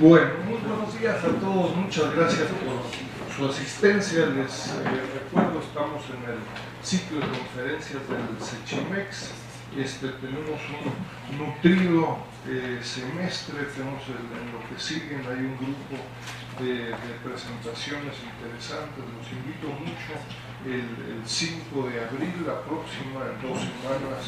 Bueno, muy buenos días a todos, muchas gracias por su asistencia. Les recuerdo, estamos en el ciclo de conferencias del CECHIMEX. Tenemos un nutrido semestre, tenemos en lo que siguen, hay un grupo de presentaciones interesantes. Los invito mucho. El 5 de abril, la próxima, en 2 semanas,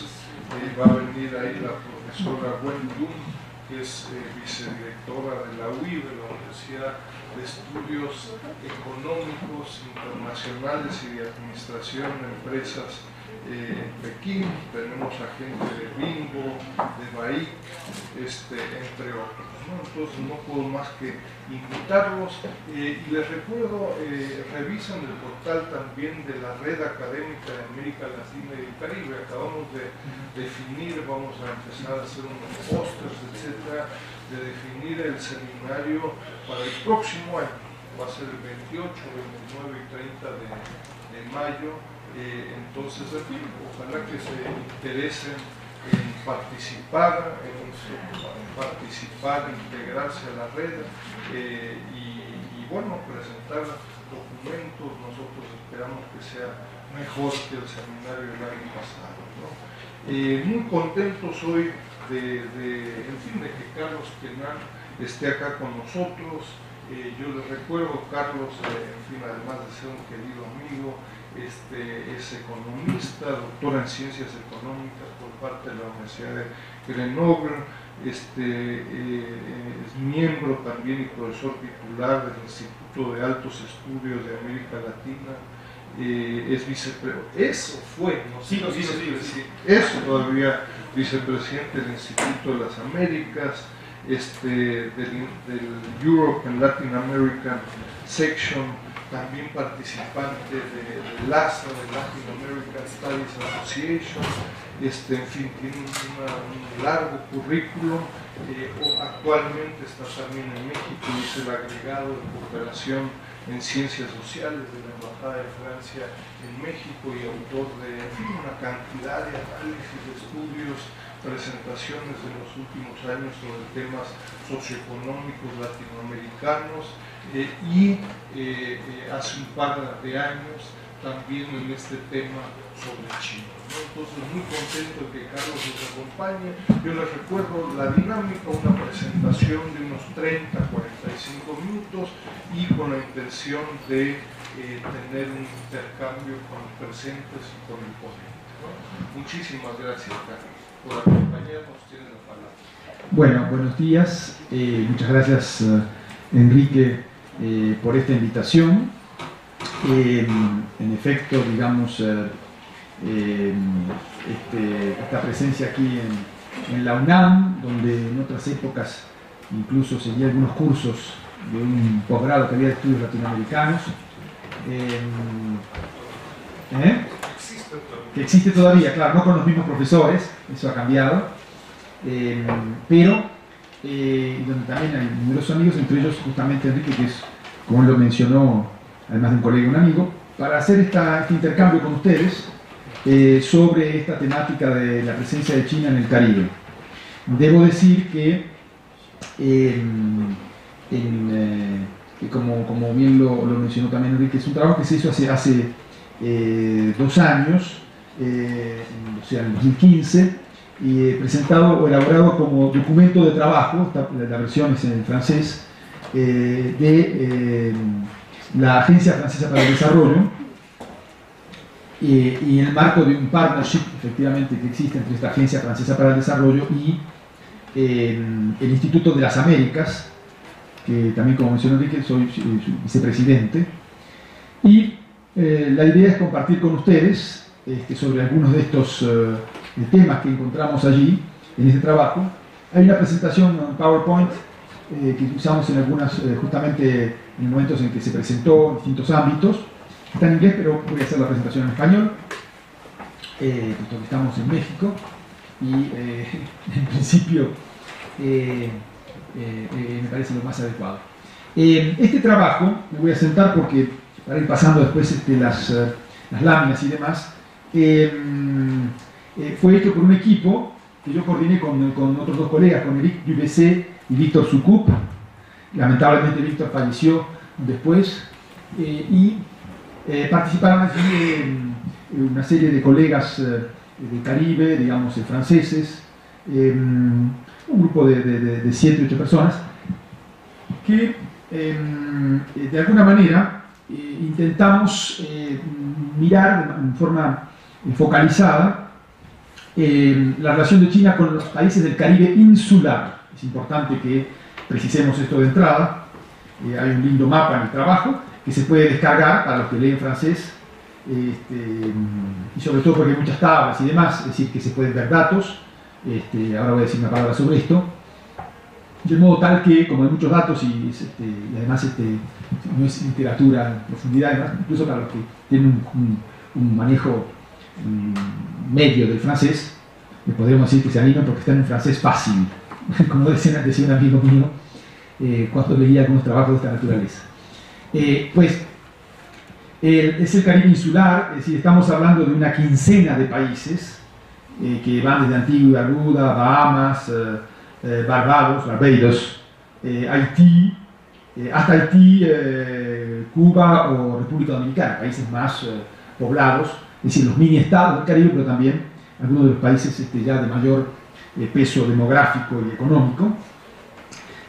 va a venir ahí la profesora Gwen Dunn, que es vicedirectora de la UIB, de la Universidad de Estudios Económicos Internacionales y de Administración de Empresas en Pekín. Tenemos a gente de Bingo, de BAIC, entre otros, ¿no? Entonces no puedo más que invitarlos y les recuerdo, revisan el portal también de la Red Académica de América Latina y el Caribe. Acabamos de definir, vamos a empezar a hacer unos pósters, etcétera, de definir el seminario para el próximo año. Va a ser el 28, 29 y 30 de mayo. Entonces, en fin, ojalá que se interesen en participar, integrarse a la red y bueno, presentar documentos. Nosotros esperamos que sea mejor que el seminario del año pasado, ¿no? Muy contentos hoy en fin, de que Carlos Quenán esté acá con nosotros. Yo les recuerdo, Carlos, en fin, además de ser un querido amigo, es economista, doctor en ciencias económicas por parte de la Universidad de Grenoble, es miembro también y profesor titular del Instituto de Altos Estudios de América Latina, es todavía vicepresidente del Instituto de las Américas, del Europe and Latin American Section, también participante de LASA, de Latin American Studies Association. En fin, tiene un largo currículum. Actualmente está también en México, es el agregado de cooperación en ciencias sociales de la Embajada de Francia en México y autor de, en fin, una cantidad de análisis, de estudios, presentaciones de los últimos años sobre temas socioeconómicos latinoamericanos y hace un par de años también en este tema sobre China, ¿no? Entonces, muy contento de que Carlos nos acompañe. Yo les recuerdo la dinámica: una presentación de unos 30-45 minutos y con la intención de tener un intercambio con los presentes y con el ponente, ¿no? Muchísimas gracias, Carlos, por acompañarnos. Tienen la palabra. Bueno, buenos días. Muchas gracias, Enrique, por esta invitación. En efecto, digamos, esta presencia aquí en la UNAM, donde en otras épocas incluso seguí algunos cursos de un posgrado que había de estudios latinoamericanos, que existe todavía, claro, no con los mismos profesores, eso ha cambiado, pero donde también hay numerosos amigos, entre ellos justamente Enrique, que es, como él lo mencionó, además de un colega y un amigo, para hacer este intercambio con ustedes sobre esta temática de la presencia de China en el Caribe. Debo decir que, como bien lo mencionó también Enrique, es un trabajo que se hizo hace 2 años, o sea, en 2015, y presentado o elaborado como documento de trabajo, la versión es en francés, de la Agencia Francesa para el Desarrollo, y en el marco de un partnership, efectivamente, que existe entre esta Agencia Francesa para el Desarrollo y el Instituto de las Américas, que también, como mencionó Enrique, soy su vicepresidente. Y la idea es compartir con ustedes sobre algunos de estos temas que encontramos allí, en este trabajo. Hay una presentación en PowerPoint que usamos en algunas, justamente en momentos en que se presentó en distintos ámbitos. Está en inglés, pero voy a hacer la presentación en español, puesto que estamos en México, y en principio me parece lo más adecuado. Este trabajo, me voy a sentar porque para ir pasando después las láminas y demás, fue hecho por un equipo que yo coordiné con otros 2 colegas, con Eric Dubessé y Víctor Sukup, lamentablemente Víctor falleció después, y participaron allí una serie de colegas del Caribe, digamos, franceses, un grupo de 7 u 8 personas, que de alguna manera intentamos mirar en forma focalizada la relación de China con los países del Caribe insular. Es importante que precisemos esto de entrada. Hay un lindo mapa en el trabajo que se puede descargar para los que leen francés, y sobre todo porque hay muchas tablas y demás, es decir, que se pueden ver datos. Ahora voy a decir una palabra sobre esto, de modo tal que, como hay muchos datos y además no es literatura en profundidad, además, incluso para los que tienen un manejo medio del francés, podríamos decir que se animan porque están en francés fácil, como decía un amigo mío cuando leía algunos trabajos de esta naturaleza. Es el Caribe insular, es decir, estamos hablando de una quincena de países que van desde Antigua y Barbuda, Bahamas, Barbados, Haití, hasta Haití, Cuba o República Dominicana, países más poblados, es decir, los mini estados del Caribe, pero también algunos de los países ya de mayor peso demográfico y económico.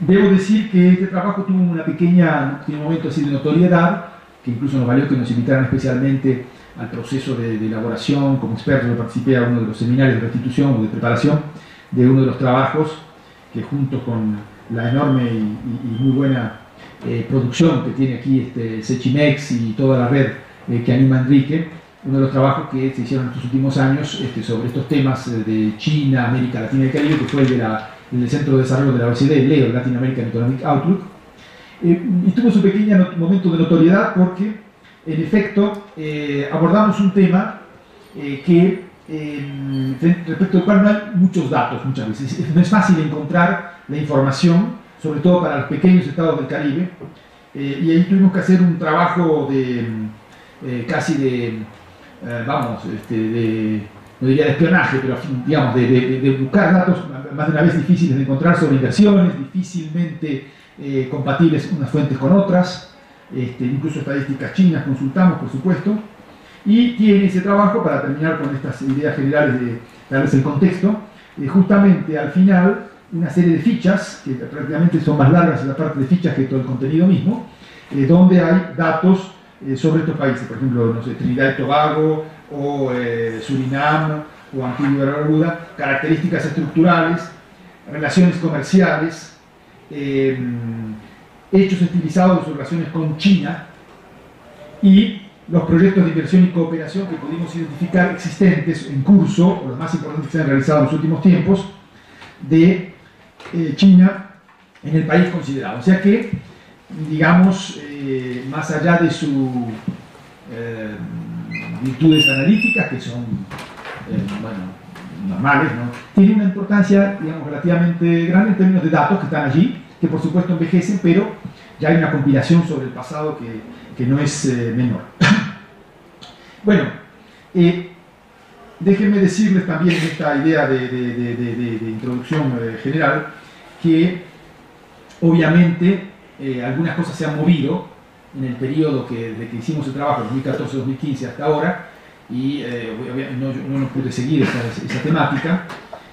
Debo decir que este trabajo tuvo un momento así de notoriedad, que incluso nos valió que nos invitaran especialmente al proceso de elaboración como experto. Yo participé a uno de los seminarios de restitución o de preparación de uno de los trabajos que, junto con la enorme y muy buena producción que tiene aquí Sechimex y toda la red que anima Enrique, uno de los trabajos que se hicieron en estos últimos años sobre estos temas de China, América Latina y Caribe, que fue el del Centro de Desarrollo de la OECD, el LEO, Latin American Economic Outlook, y tuvo su pequeño momento de notoriedad porque, en efecto, abordamos un tema respecto al cual no hay muchos datos muchas veces. No es fácil encontrar la información, sobre todo para los pequeños estados del Caribe, y ahí tuvimos que hacer un trabajo no diría de espionaje, pero digamos, de buscar datos más de una vez difíciles de encontrar sobre inversiones, difícilmente compatibles unas fuentes con otras, incluso estadísticas chinas consultamos, por supuesto, y tiene ese trabajo, para terminar con estas ideas generales de darles el contexto, justamente al final una serie de fichas, que prácticamente son más largas en la parte de fichas que todo el contenido mismo, donde hay datos sobre estos países, por ejemplo, no sé, Trinidad y Tobago, o Surinam, o Antigua y Barbuda, características estructurales, relaciones comerciales, hechos estilizados de sus relaciones con China, y los proyectos de inversión y cooperación que pudimos identificar existentes en curso, o los más importantes que se han realizado en los últimos tiempos, de China en el país considerado. O sea que, digamos, más allá de sus virtudes analíticas, que son normales, ¿no?, tiene una importancia, digamos, relativamente grande en términos de datos que están allí, que por supuesto envejecen, pero ya hay una compilación sobre el pasado que no es menor. Bueno, déjenme decirles también en esta idea de introducción general que obviamente algunas cosas se han movido en el periodo desde que hicimos el trabajo, 2014-2015 hasta ahora, y no pude seguir esa temática,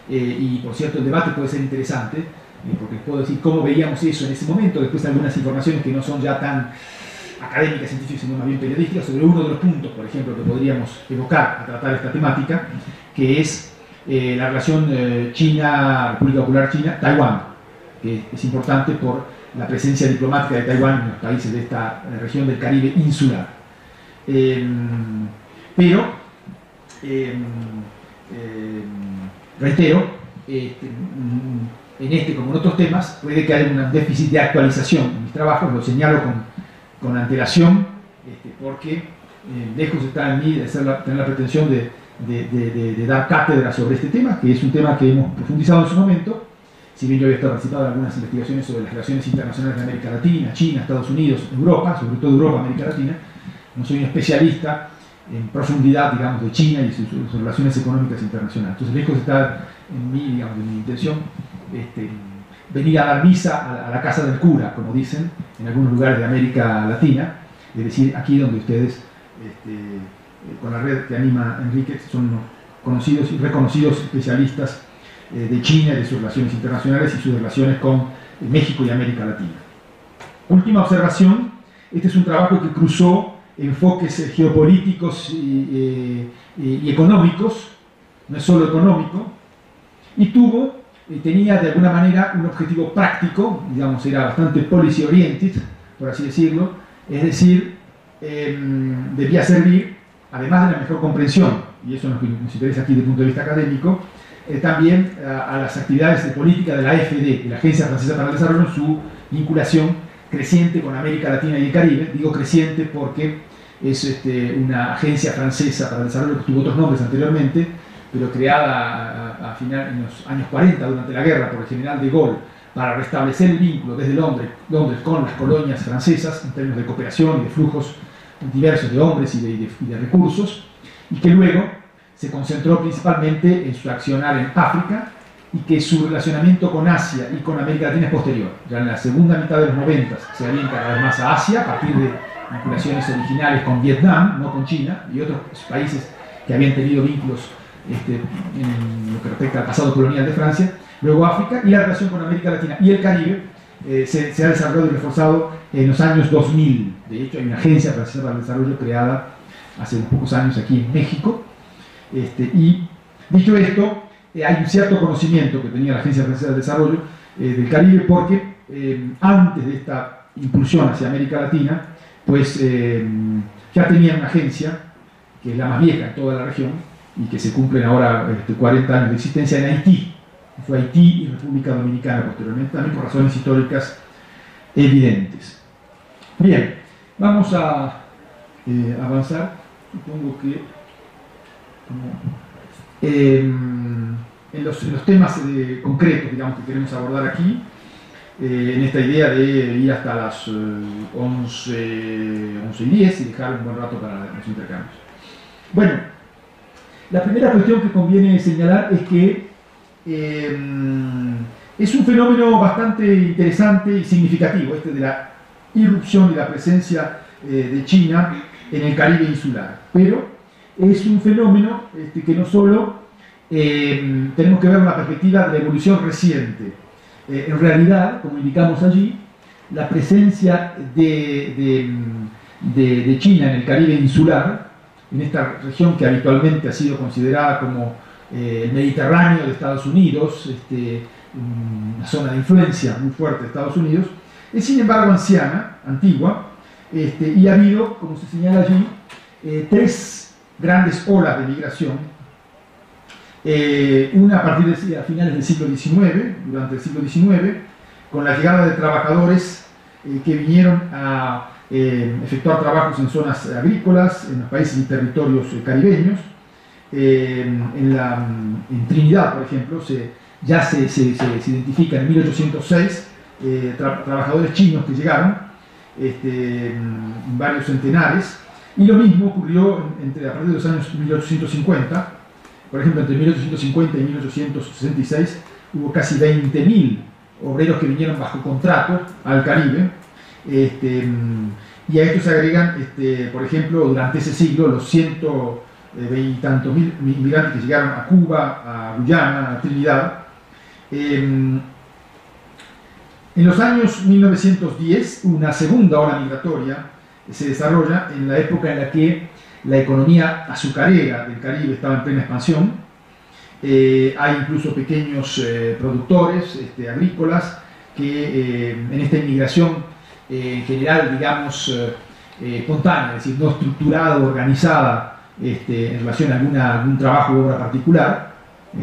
y por cierto el debate puede ser interesante, porque puedo decir cómo veíamos eso en ese momento, después de algunas informaciones que no son ya tan académicas, científicas, sino más bien periodísticas, sobre uno de los puntos, por ejemplo, que podríamos evocar a tratar esta temática, que es la relación China-República Popular China-Taiwán, que es importante por la presencia diplomática de Taiwán en los países de esta región del Caribe insular. Pero, reitero, en este como en otros temas puede que haya un déficit de actualización en mis trabajos, lo señalo con antelación, porque lejos está en mí de tener la pretensión de dar cátedra sobre este tema, que es un tema que hemos profundizado en su momento. Si bien yo había participado en algunas investigaciones sobre las relaciones internacionales de América Latina, China, Estados Unidos, Europa, sobre todo Europa, América Latina, no soy un especialista en profundidad, digamos, de China y sus relaciones económicas internacionales. Entonces, lejos está en mí, digamos, de mi intención, venir a dar misa a la casa del cura, como dicen en algunos lugares de América Latina, es decir, aquí donde ustedes, con la red que anima Enrique, son conocidos y reconocidos especialistas de China, de sus relaciones internacionales y sus relaciones con México y América Latina. Última observación, este es un trabajo que cruzó enfoques geopolíticos y económicos, no es solo económico, y tenía de alguna manera un objetivo práctico, digamos, era bastante policy oriented, por así decirlo, es decir, debía servir, además de la mejor comprensión, y eso nos interesa aquí desde el punto de vista académico, también a las actividades de política de la AFD, de la Agencia Francesa para el Desarrollo, su vinculación creciente con América Latina y el Caribe. Digo creciente porque es una agencia francesa para el desarrollo que tuvo otros nombres anteriormente, pero creada en los años 40 durante la guerra por el general de Gaulle para restablecer el vínculo desde Londres con las colonias francesas en términos de cooperación y de flujos diversos de hombres y de recursos, y que luego se concentró principalmente en su accionar en África, y que su relacionamiento con Asia y con América Latina es posterior. Ya en la segunda mitad de los 90 se abrió cada vez más a Asia a partir de vinculaciones originales con Vietnam, no con China, y otros países que habían tenido vínculos en lo que respecta al pasado colonial de Francia, luego África, y la relación con América Latina y el Caribe se ha desarrollado y reforzado en los años 2000. De hecho, hay una agencia francesa para el desarrollo creada hace unos pocos años aquí en México, y dicho esto, hay un cierto conocimiento que tenía la Agencia Francesa del Desarrollo del Caribe, porque antes de esta impulsión hacia América Latina, pues ya tenía una agencia, que es la más vieja en toda la región, y que se cumplen ahora 40 años de existencia en Haití. Fue Haití y República Dominicana posteriormente, también por razones históricas evidentes. Bien, vamos a avanzar. Supongo que en los temas concretos, digamos, que queremos abordar aquí, en esta idea de ir hasta las 11:10 y dejar un buen rato para los intercambios. Bueno, la primera cuestión que conviene señalar es que es un fenómeno bastante interesante y significativo, de la irrupción y la presencia de China en el Caribe insular, pero es un fenómeno que no solo tenemos que ver en la perspectiva de la evolución reciente. En realidad, como indicamos allí, la presencia de China en el Caribe insular, en esta región que habitualmente ha sido considerada como el Mediterráneo de Estados Unidos, una zona de influencia muy fuerte de Estados Unidos, es sin embargo anciana, antigua, y ha habido, como se señala allí, tres grandes olas de migración, una a partir de finales del siglo XIX, durante el siglo XIX, con la llegada de trabajadores que vinieron a efectuar trabajos en zonas agrícolas, en los países y territorios caribeños. En Trinidad, por ejemplo, ya se identifican en 1806 trabajadores chinos que llegaron, varios centenares, y lo mismo ocurrió a partir de los años 1850. Por ejemplo, entre 1850 y 1866 hubo casi 20.000 obreros que vinieron bajo contrato al Caribe, y a esto se agregan, por ejemplo, durante ese siglo los 120 y tantos mil inmigrantes que llegaron a Cuba, a Guyana, a Trinidad. En los años 1910 una segunda ola migratoria se desarrolla en la época en la que la economía azucarera del Caribe estaba en plena expansión. Hay incluso pequeños productores agrícolas que en esta inmigración en general, digamos, espontánea, es decir, no estructurada o organizada en relación a algún trabajo o obra particular.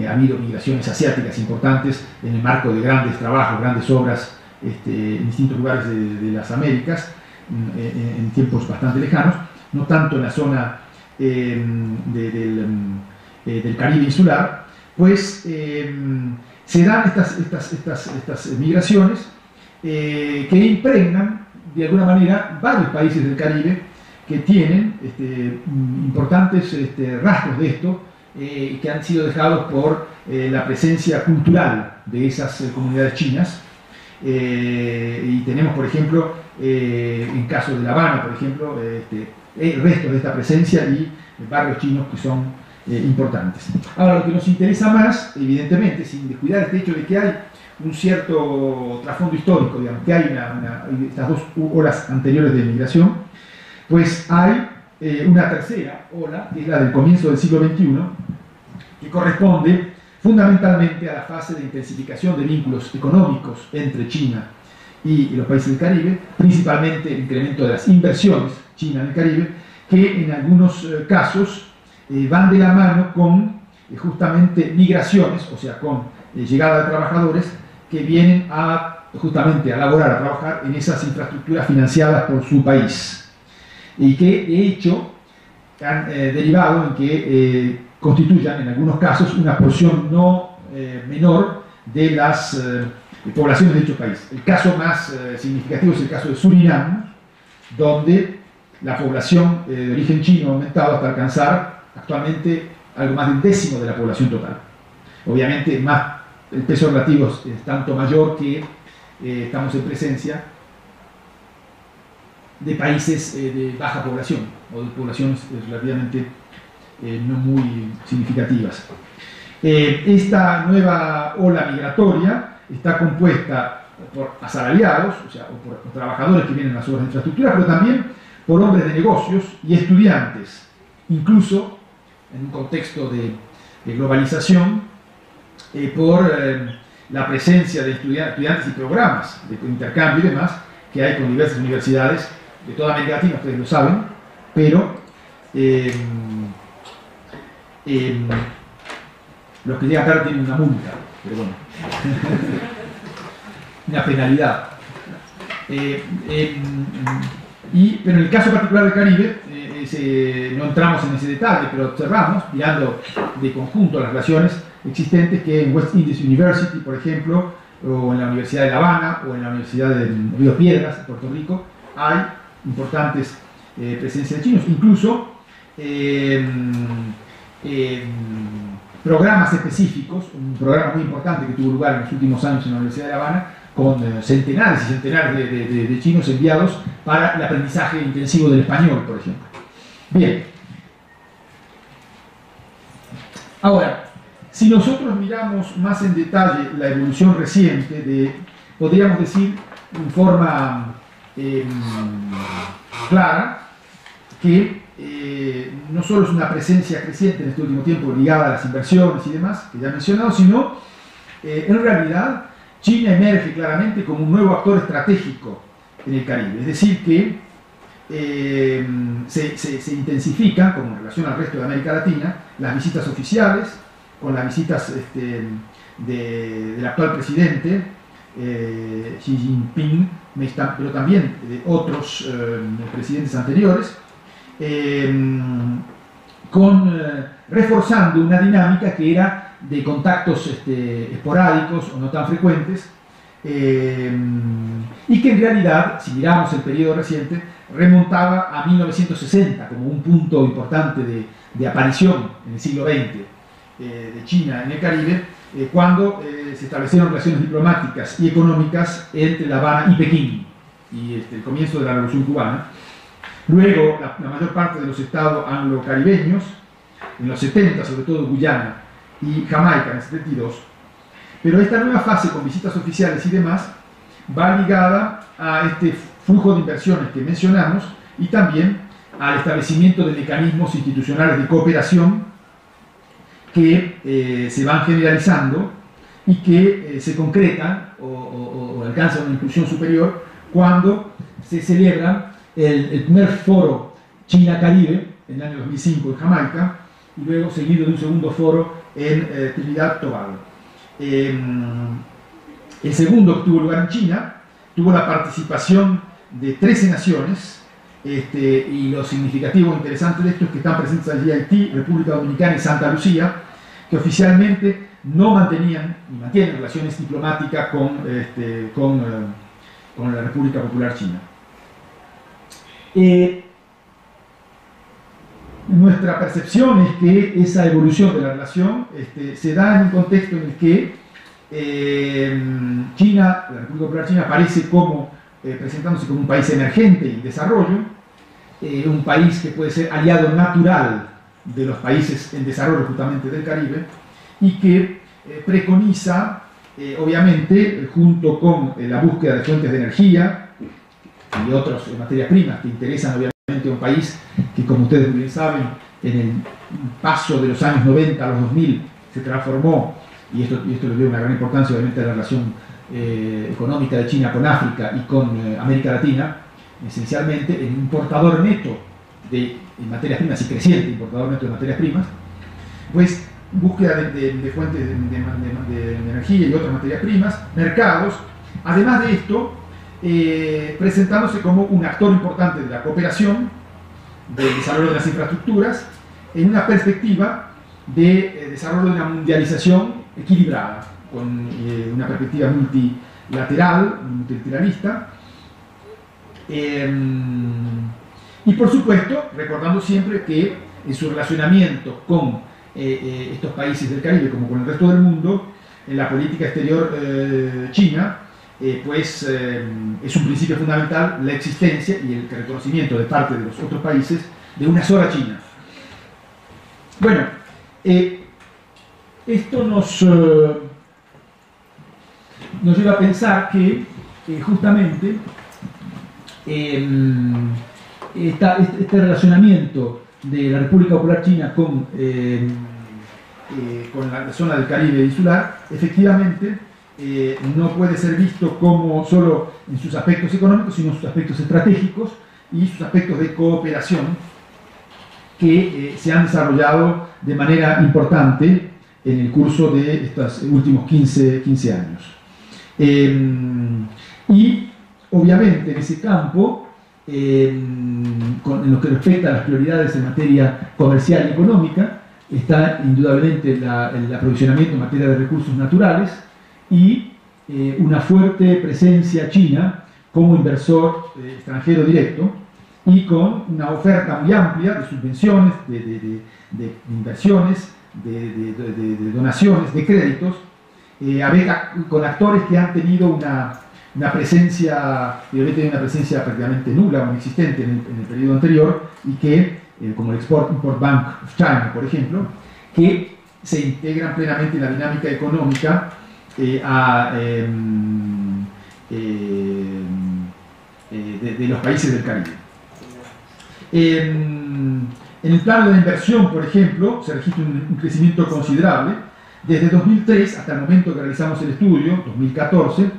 Ha habido migraciones asiáticas importantes en el marco de grandes trabajos, grandes obras en distintos lugares de las Américas, en tiempos bastante lejanos, no tanto en la zona del Caribe insular. Pues se dan estas migraciones que impregnan de alguna manera varios países del Caribe que tienen importantes rasgos de esto, que han sido dejados por la presencia cultural de esas comunidades chinas, y tenemos, por ejemplo, en caso de La Habana, por ejemplo, restos de esta presencia y barrios chinos que son importantes. Ahora, lo que nos interesa más, evidentemente, sin descuidar este hecho de que hay un cierto trasfondo histórico, digamos, que hay estas dos olas anteriores de migración, pues hay una tercera ola, que es la del comienzo del siglo XXI, que corresponde fundamentalmente a la fase de intensificación de vínculos económicos entre China y los países del Caribe, principalmente el incremento de las inversiones China en el Caribe, que en algunos casos van de la mano con justamente migraciones, o sea, con llegada de trabajadores que vienen justamente a laborar, a trabajar en esas infraestructuras financiadas por su país, y que de hecho han derivado en que constituyan en algunos casos una porción no menor de las poblaciones de dicho país. El caso más significativo es el caso de Surinam, donde la población de origen chino ha aumentado hasta alcanzar actualmente algo más del décimo de la población total. Obviamente el peso relativo es tanto mayor que estamos en presencia de países de baja población o de poblaciones relativamente no muy significativas. Esta nueva ola migratoria está compuesta por asalariados, o sea, por trabajadores que vienen a las obras de infraestructura, pero también por hombres de negocios y estudiantes, incluso en un contexto de globalización, por la presencia de estudiantes y programas de intercambio y demás que hay con diversas universidades de toda América Latina, ustedes lo saben, pero los que llegan tarde tienen una multa, pero bueno, una penalidad. Pero en el caso particular del Caribe, no entramos en ese detalle, pero observamos, mirando de conjunto las relaciones existentes, que en West Indies University, por ejemplo, o en la Universidad de La Habana, o en la Universidad de Río Piedras, en Puerto Rico, hay importantes presencias de chinos, incluso programas específicos, un programa muy importante que tuvo lugar en los últimos años en la Universidad de La Habana, con centenares y centenares de chinos enviados para el aprendizaje intensivo del español, por ejemplo. Bien. Ahora, si nosotros miramos más en detalle la evolución reciente podríamos decir en forma clara que no solo es una presencia creciente en este último tiempo ligada a las inversiones y demás, que ya he mencionado, sino en realidad China emerge claramente como un nuevo actor estratégico en el Caribe, es decir que se intensifican, como en relación al resto de América Latina, las visitas oficiales, con las visitas del actual presidente Xi Jinping, pero también de otros presidentes anteriores, reforzando una dinámica que era de contactos esporádicos o no tan frecuentes, y que en realidad, si miramos el periodo reciente, remontaba a 1960 como un punto importante de aparición en el siglo XX de China en el Caribe, cuando se establecieron relaciones diplomáticas y económicas entre La Habana y Pekín, y el comienzo de la Revolución Cubana. Luego, la mayor parte de los estados anglo-caribeños, en los 70, sobre todo Guyana y Jamaica en el 72, pero esta nueva fase con visitas oficiales y demás va ligada a este flujo de inversiones que mencionamos y también al establecimiento de mecanismos institucionales de cooperación que se van generalizando y que se concretan o alcanzan una inclusión superior cuando se celebra el primer foro China-Caribe en el año 2005 en Jamaica, y luego seguido de un segundo foro en Trinidad y Tobago. El segundo, que tuvo lugar en China, tuvo la participación de 13 naciones, y lo significativo e interesante de esto es que están presentes allí Haití, República Dominicana y Santa Lucía, que oficialmente no mantenían ni mantienen relaciones diplomáticas con la República Popular China. Nuestra percepción es que esa evolución de la relación se da en un contexto en el que China, la República Popular China, aparece como, presentándose como un país emergente y en desarrollo, un país que puede ser aliado natural de los países en desarrollo justamente del Caribe, y que preconiza, obviamente, junto con la búsqueda de fuentes de energía y otras materias primas que interesan obviamente a un país que, como ustedes bien saben, en el paso de los años 90 a los 2000 se transformó, y esto le dio una gran importancia obviamente a la relación económica de China con África y con América Latina, esencialmente en importador neto de materias primas y creciente importador neto de materias primas, pues búsqueda de fuentes de energía y otras materias primas, mercados. Además de esto, presentándose como un actor importante de la cooperación, del desarrollo de las infraestructuras, en una perspectiva de desarrollo de una mundialización equilibrada, con una perspectiva multilateralista, y por supuesto, recordando siempre que en su relacionamiento con estos países del Caribe, como con el resto del mundo, en la política exterior china, pues es un principio fundamental la existencia y el reconocimiento de parte de los otros países de una sola China. Bueno, esto nos lleva a pensar que justamente este relacionamiento de la República Popular China con la zona del Caribe insular, efectivamente no puede ser visto como solo en sus aspectos económicos, sino en sus aspectos estratégicos y sus aspectos de cooperación que se han desarrollado de manera importante en el curso de estos últimos 15 años. Y obviamente en ese campo, en lo que respecta a las prioridades en materia comercial y económica, está indudablemente el aprovisionamiento en materia de recursos naturales y una fuerte presencia china como inversor extranjero directo, y con una oferta muy amplia de subvenciones, de inversiones, de donaciones, de créditos, con actores que han tenido una presencia prácticamente nula o inexistente en el periodo anterior, y que, como el Export-Import Bank of China, por ejemplo, que se integran plenamente en la dinámica económica de los países del Caribe. En el plano de la inversión, por ejemplo, se registra un crecimiento considerable. Desde 2003 hasta el momento que realizamos el estudio, 2014,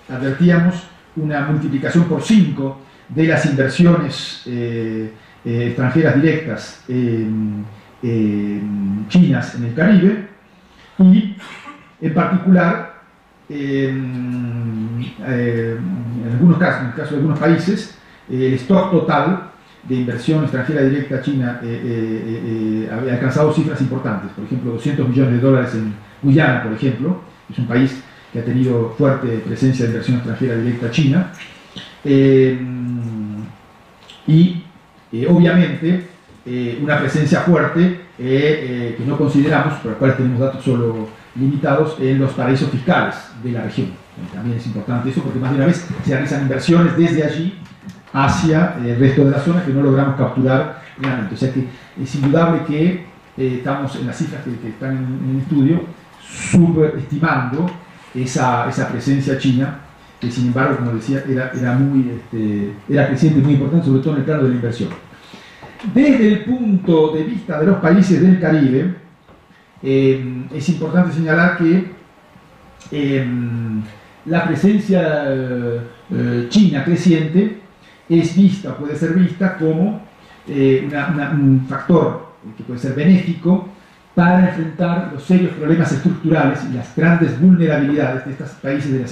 advertíamos una multiplicación por 5 de las inversiones extranjeras directas chinas en el Caribe, y en particular en algunos casos, en el caso de algunos países, el stock total de inversión extranjera directa china había alcanzado cifras importantes. Por ejemplo, $200 millones en Guyana, por ejemplo, es un país que ha tenido fuerte presencia de inversión extranjera directa china, y obviamente una presencia fuerte que no consideramos, por la cual tenemos datos solo limitados, en los paraísos fiscales de la región. También es importante eso, porque más de una vez se realizan inversiones desde allí hacia el resto de la zona que no logramos capturar realmente. O sea que es indudable que estamos en las cifras que están en el estudio subestimando esa presencia china, que sin embargo, como decía, era creciente y muy importante, sobre todo en el plano de la inversión. Desde el punto de vista de los países del Caribe, es importante señalar que la presencia china creciente puede ser vista como un factor que puede ser benéfico para enfrentar los serios problemas estructurales y las grandes vulnerabilidades de estos países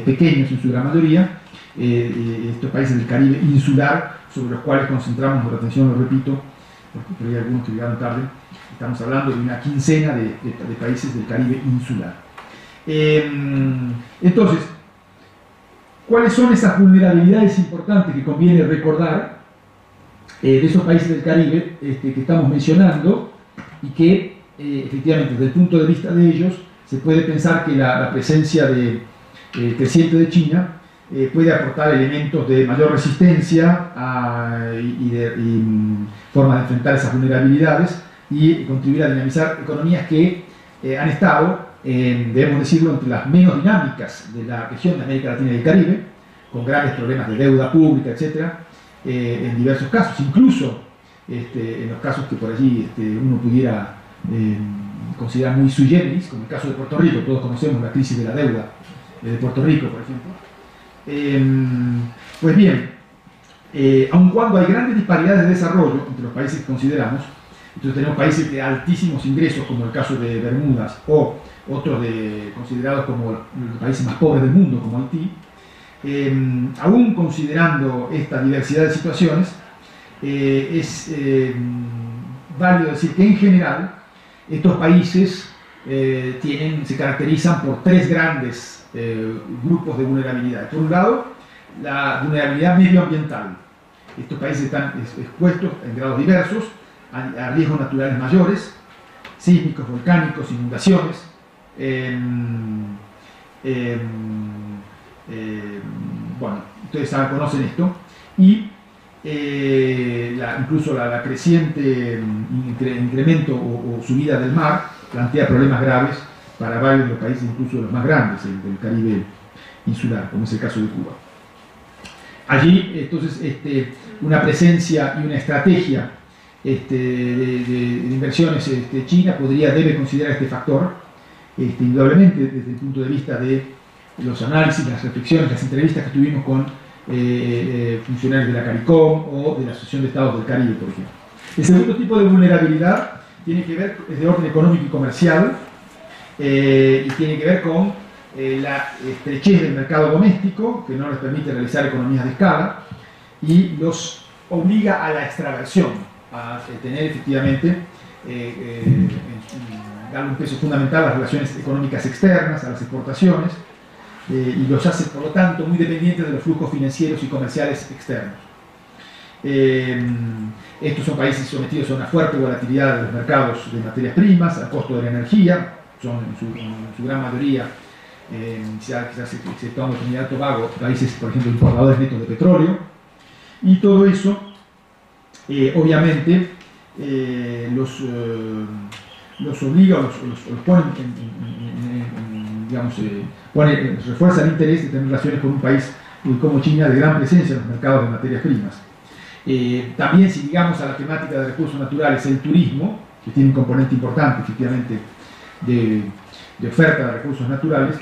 pequeños en su gran mayoría, estos países del Caribe insular, sobre los cuales concentramos nuestra atención, lo repito, porque hay algunos que llegaron tarde. Estamos hablando de una quincena de países del Caribe insular. Entonces, ¿cuáles son esas vulnerabilidades importantes que conviene recordar de esos países del Caribe que estamos mencionando, y que efectivamente desde el punto de vista de ellos se puede pensar que la presencia creciente de China puede aportar elementos de mayor resistencia y formas de enfrentar esas vulnerabilidades y contribuir a dinamizar economías que han estado, debemos decirlo, entre las menos dinámicas de la región de América Latina y el Caribe, con grandes problemas de deuda pública, etc., en diversos casos, incluso en los casos que por allí uno pudiera considerar muy sui generis, como el caso de Puerto Rico. Todos conocemos la crisis de la deuda de Puerto Rico, por ejemplo. Pues bien, aun cuando hay grandes disparidades de desarrollo entre los países que consideramos, entonces tenemos países de altísimos ingresos, como el caso de Bermudas, o otros considerados como los países más pobres del mundo, como Haití. Aún considerando esta diversidad de situaciones, es válido decir que en general estos países se caracterizan por tres grandes grupos de vulnerabilidad. Por un lado, la vulnerabilidad medioambiental. Estos países están expuestos en grados diversos a riesgos naturales mayores, sísmicos, volcánicos, inundaciones, bueno, ustedes conocen esto, y incluso la creciente incremento o subida del mar plantea problemas graves para varios de los países, incluso los más grandes del Caribe insular, como es el caso de Cuba. Allí, entonces, una presencia y una estrategia de inversiones China debe considerar este factor, indudablemente desde el punto de vista de los análisis, las reflexiones, las entrevistas que tuvimos con funcionarios de la CARICOM o de la Asociación de Estados del Caribe, por ejemplo. El segundo tipo de vulnerabilidad es de orden económico y comercial, y tiene que ver con la estrechez del mercado doméstico, que no les permite realizar economías de escala y los obliga a la extraversión, a tener efectivamente, darle un peso fundamental a las relaciones económicas externas, a las exportaciones, y los hace, por lo tanto, muy dependientes de los flujos financieros y comerciales externos. Estos son países sometidos a una fuerte volatilidad de los mercados de materias primas, al costo de la energía, son en su gran mayoría, quizás exceptuando Trinidad y Tobago, países, por ejemplo, importadores netos de petróleo, y todo eso, obviamente, los obliga o los pone digamos, refuerza el interés de tener relaciones con un país como China de gran presencia en los mercados de materias primas. También, si ligamos a la temática de recursos naturales el turismo, que tiene un componente importante efectivamente de oferta de recursos naturales,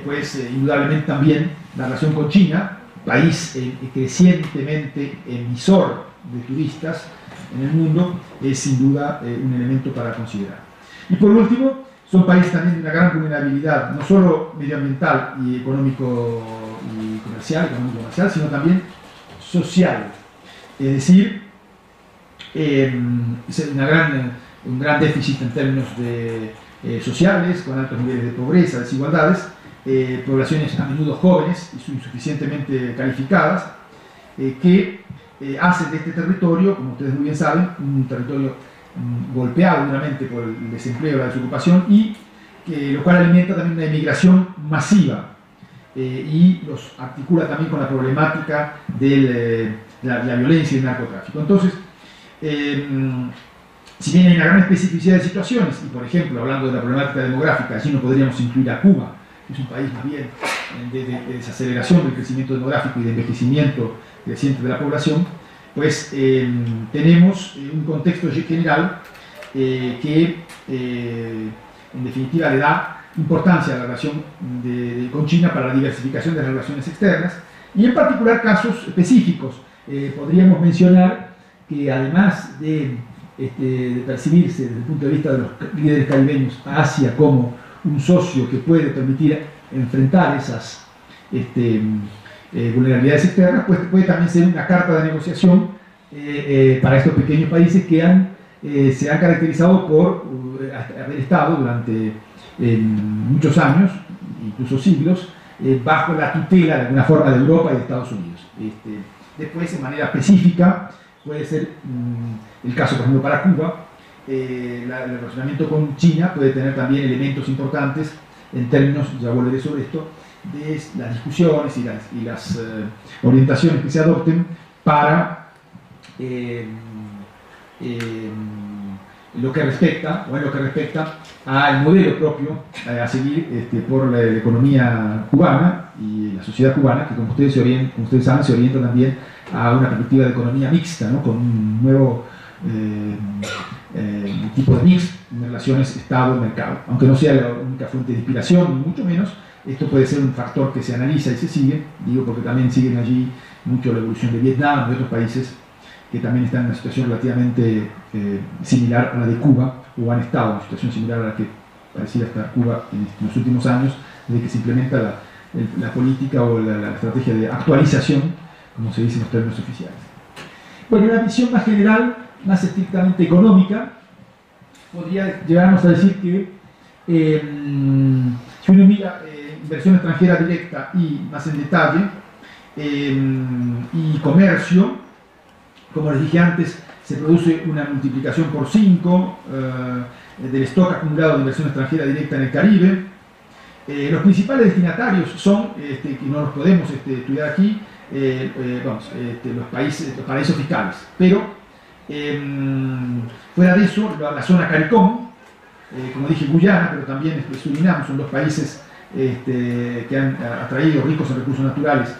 pues indudablemente también la relación con China, país crecientemente emisor de turistas en el mundo, es sin duda un elemento para considerar. Y por último, son países también de una gran vulnerabilidad, no solo medioambiental y económico y comercial, sino también social. Es decir, un gran déficit en términos sociales, con altos niveles de pobreza, desigualdades, poblaciones a menudo jóvenes y insuficientemente calificadas, que hacen de este territorio, como ustedes muy bien saben, un territorio golpeado duramente por el desempleo, la desocupación, y lo cual alimenta también una emigración masiva y los articula también con la problemática de la violencia y el narcotráfico. Entonces, si bien hay una gran especificidad de situaciones, y por ejemplo, hablando de la problemática demográfica, allí no podríamos incluir a Cuba, que es un país más bien de desaceleración del crecimiento demográfico y de envejecimiento creciente de la población, pues tenemos un contexto general que en definitiva le da importancia a la relación con China para la diversificación de las relaciones externas, y en particular casos específicos. Podríamos mencionar que además de percibirse desde el punto de vista de los líderes caribeños a Asia como un socio que puede permitir enfrentar esas vulnerabilidades externas, pues puede también ser una carta de negociación para estos pequeños países que se han caracterizado por haber estado durante muchos años, incluso siglos, bajo la tutela de alguna forma de Europa y de Estados Unidos. Después, de manera específica, puede ser el caso, por ejemplo, para Cuba, el relacionamiento con China puede tener también elementos importantes en términos, ya volveré sobre esto, de las discusiones y las orientaciones que se adopten para lo que respecta, o en lo que respecta al modelo propio a seguir por la economía cubana y la sociedad cubana, que como ustedes saben se orienta también a una perspectiva de economía mixta, ¿no? Con un nuevo tipo de mix en relaciones Estado-mercado, aunque no sea la única fuente de inspiración, ni mucho menos. Esto puede ser un factor que se analiza y se sigue, digo porque también siguen allí mucho la evolución de Vietnam y de otros países que también están en una situación relativamente similar a la de Cuba, o han estado en una situación similar a la que parecía estar Cuba en los últimos años, desde que se implementa la política o la estrategia de actualización, como se dice en los términos oficiales. Bueno, una visión más general, más estrictamente económica, podría llegarnos a decir que si uno mira inversión extranjera directa y más en detalle, y comercio, como les dije antes, se produce una multiplicación por 5 del stock acumulado de inversión extranjera directa en el Caribe. Los principales destinatarios son, que no los podemos estudiar aquí, los paraísos fiscales, pero fuera de eso, la zona CARICOM, como dije Guyana, pero también Surinam, son dos países que han atraído ricos en recursos naturales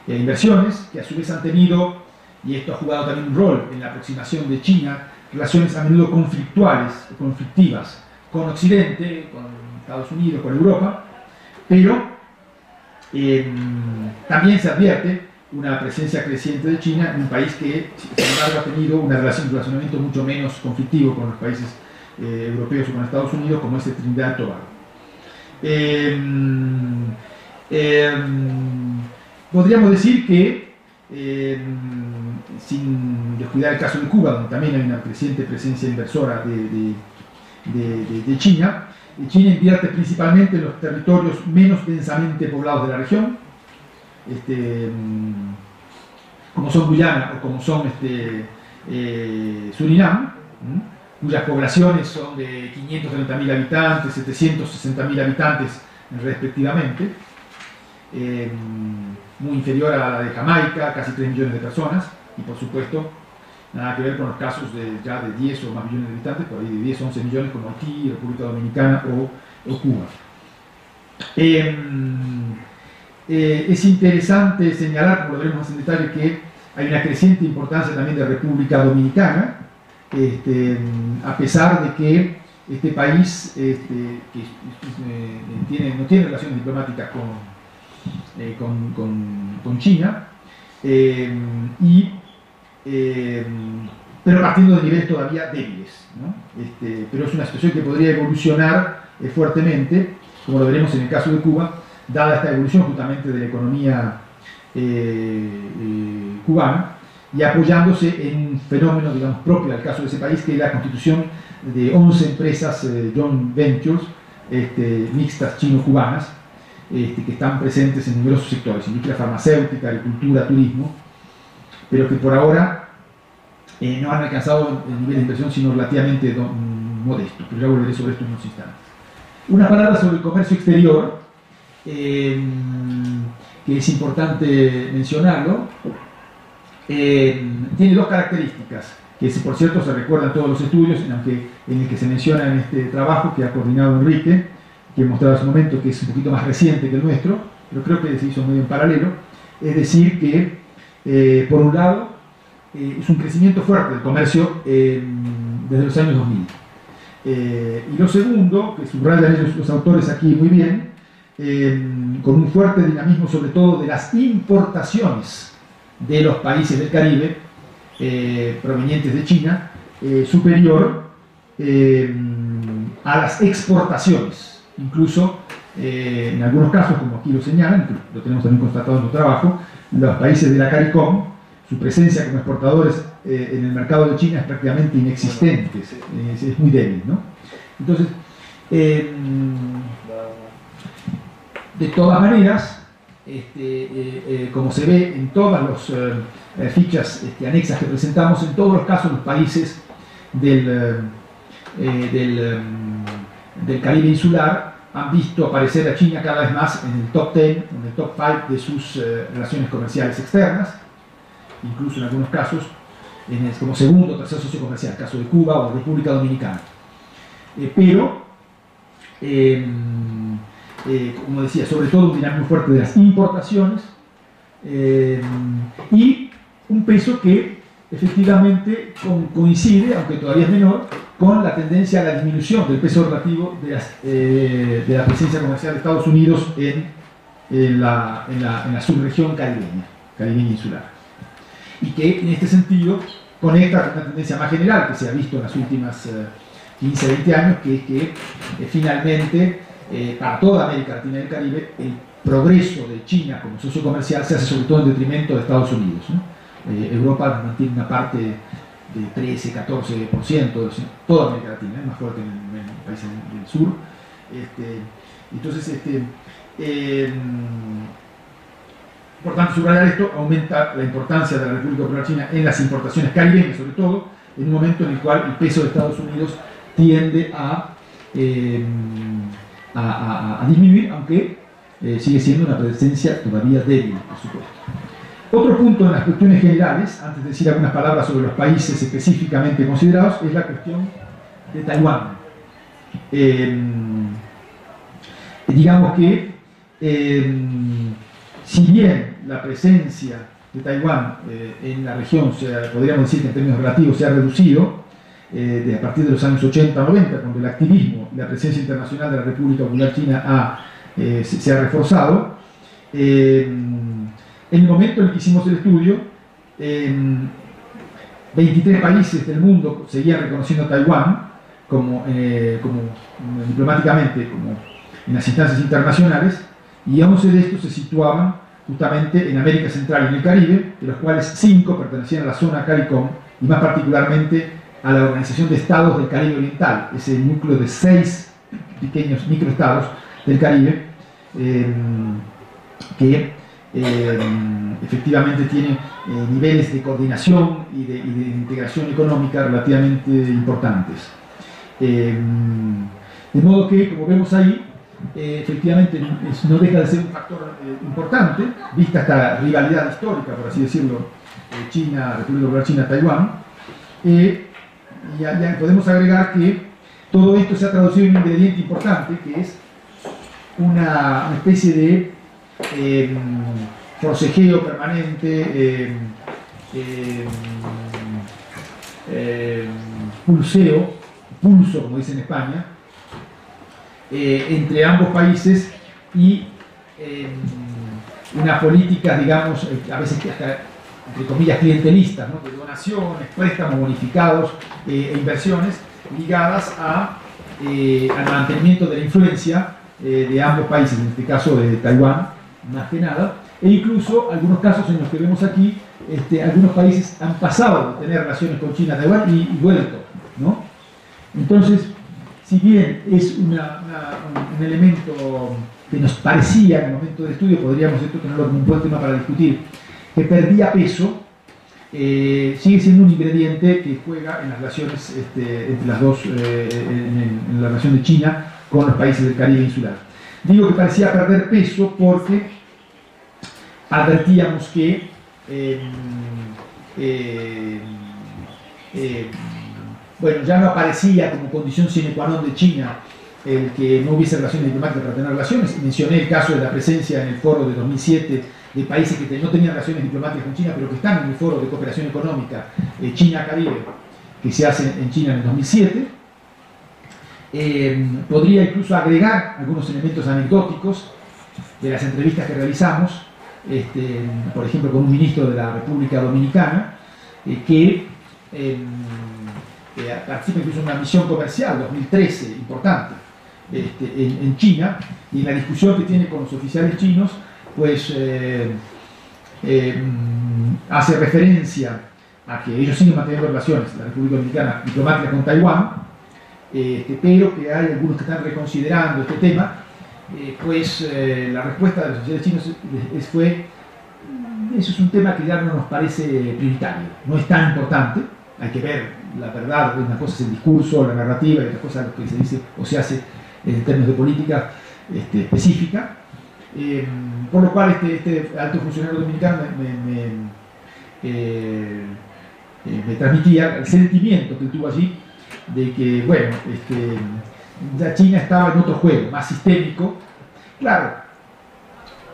inversiones, que a su vez han tenido, y esto ha jugado también un rol en la aproximación de China, relaciones a menudo conflictivas con Occidente, con Estados Unidos, con Europa, pero también se advierte una presencia creciente de China en un país que, sin embargo, ha tenido un relacionamiento mucho menos conflictivo con los países europeos o con Estados Unidos, como es Trinidad y Tobago. Podríamos decir que, sin descuidar el caso de Cuba, donde también hay una creciente presencia inversora de China, China invierte principalmente en los territorios menos densamente poblados de la región, como son Guyana o como son Surinam, cuyas poblaciones son de 530.000 habitantes, 760.000 habitantes respectivamente, muy inferior a la de Jamaica, casi 3 millones de personas, y por supuesto nada que ver con los casos ya de 10 o más millones de habitantes, por ahí de 10 o 11 millones como Haití, República Dominicana o Cuba. Es interesante señalar, como lo veremos más en detalle, que hay una creciente importancia también de República Dominicana, a pesar de que este país no tiene relaciones diplomáticas con China, pero partiendo de niveles todavía débiles, ¿no? Pero es una situación que podría evolucionar fuertemente, como lo veremos en el caso de Cuba, dada esta evolución justamente de la economía cubana, y apoyándose en un fenómeno, digamos, propio al caso de ese país, que es la constitución de 11 empresas joint ventures mixtas chino-cubanas, que están presentes en numerosos sectores, industria farmacéutica, agricultura, turismo, pero que por ahora no han alcanzado el nivel de inversión sino relativamente modesto, pero ya volveré sobre esto en unos instantes. Una palabra sobre el comercio exterior, que es importante mencionarlo. Tiene dos características, que por cierto se recuerdan todos los estudios, en el que se menciona en este trabajo que ha coordinado Enrique, que he mostrado hace un momento, que es un poquito más reciente que el nuestro, pero creo que se hizo medio en paralelo. Es decir que, por un lado, es un crecimiento fuerte del comercio desde los años 2000. Y lo segundo, que subrayan ellos los autores aquí muy bien, con un fuerte dinamismo sobre todo de las importaciones de los países del Caribe provenientes de China, superior a las exportaciones. Incluso en algunos casos, como aquí lo señalan, lo tenemos también constatado en el trabajo, los países de la CARICOM, su presencia como exportadores en el mercado de China es prácticamente inexistente, es muy débil, ¿no? Entonces, de todas maneras, como se ve en todas las fichas anexas que presentamos, en todos los casos los países del, del Caribe insular han visto aparecer a China cada vez más en el top 10, en el top 5 de sus relaciones comerciales externas, incluso en algunos casos como segundo o tercer socio comercial, el caso de Cuba o República Dominicana. Pero, como decía, sobre todo un dinamismo fuerte de las importaciones y un peso que efectivamente coincide, aunque todavía es menor, con la tendencia a la disminución del peso relativo de la presencia comercial de Estados Unidos en la subregión caribeña insular. Y que en este sentido conecta con una tendencia más general que se ha visto en las últimas 15-20 años, que es que finalmente para toda América Latina y el Caribe el progreso de China como socio comercial se hace sobre todo en detrimento de Estados Unidos, ¿no? Europa mantiene una parte de 13-14% de toda América Latina, más fuerte en países del sur. Entonces, importante subrayar esto, aumenta la importancia de la República Popular China en las importaciones caribeñas, sobre todo en un momento en el cual el peso de Estados Unidos tiende a disminuir, aunque sigue siendo una presencia todavía débil, por supuesto. Otro punto en las cuestiones generales, antes de decir algunas palabras sobre los países específicamente considerados, es la cuestión de Taiwán. Digamos que si bien la presencia de Taiwán en la región, podríamos decir que en términos relativos se ha reducido a partir de los años 80-90, cuando el activismo y la presencia internacional de la República Popular China se ha reforzado, en el momento en el que hicimos el estudio, 23 países del mundo seguían reconociendo a Taiwán como diplomáticamente, como en las instancias internacionales, y 11 de estos se situaban justamente en América Central y en el Caribe, de los cuales 5 pertenecían a la zona CARICOM y más particularmente a la Organización de Estados del Caribe Oriental, ese núcleo de 6 pequeños microestados del Caribe que efectivamente tiene niveles de coordinación y de integración económica relativamente importantes. De modo que, como vemos ahí, efectivamente no deja de ser un factor importante, vista esta rivalidad histórica, por así decirlo, China, República Popular China, Taiwán. Ya podemos agregar que todo esto se ha traducido en un ingrediente importante, que es una especie de forcejeo permanente, pulso, como dicen en España, entre ambos países y una política, digamos, a veces hasta, entre comillas, clientelistas, ¿no? De donaciones, préstamos bonificados e inversiones ligadas al mantenimiento de la influencia de ambos países, en este caso de Taiwán, más que nada, e incluso algunos casos en los que vemos aquí, algunos países han pasado de tener relaciones con China, Taiwán y vuelto, ¿no? Entonces, si bien es un elemento que nos parecía en el momento del estudio, podríamos tenerlo como un buen tema para discutir, que perdía peso, sigue siendo un ingrediente que juega en las relaciones entre las dos, en la relación de China con los países del Caribe insular. Digo que parecía perder peso porque advertíamos que bueno, ya no aparecía como condición sine qua non de China el que no hubiese relaciones diplomáticas para tener relaciones. Mencioné el caso de la presencia en el foro de 2007 de países que no tenían relaciones diplomáticas con China, pero que están en el foro de cooperación económica China-Caribe, que se hace en China en el 2007. Podría incluso agregar algunos elementos anecdóticos de las entrevistas que realizamos, por ejemplo con un ministro de la República Dominicana, que participa incluso en una misión comercial 2013 importante en China, y en la discusión que tiene con los oficiales chinos, pues hace referencia a que ellos siguen manteniendo relaciones, la República Dominicana, diplomáticas con Taiwán, pero que hay algunos que están reconsiderando este tema. Pues la respuesta de los oficiales chinos fue: eso es un tema que ya no nos parece prioritario, no es tan importante, hay que ver la verdad. Una cosa es el discurso, la narrativa, y otra cosa es lo que se dice o se hace en términos de política específica. Por lo cual este alto funcionario dominicano me transmitía el sentimiento que tuvo allí de que, bueno, ya China estaba en otro juego, más sistémico. Claro,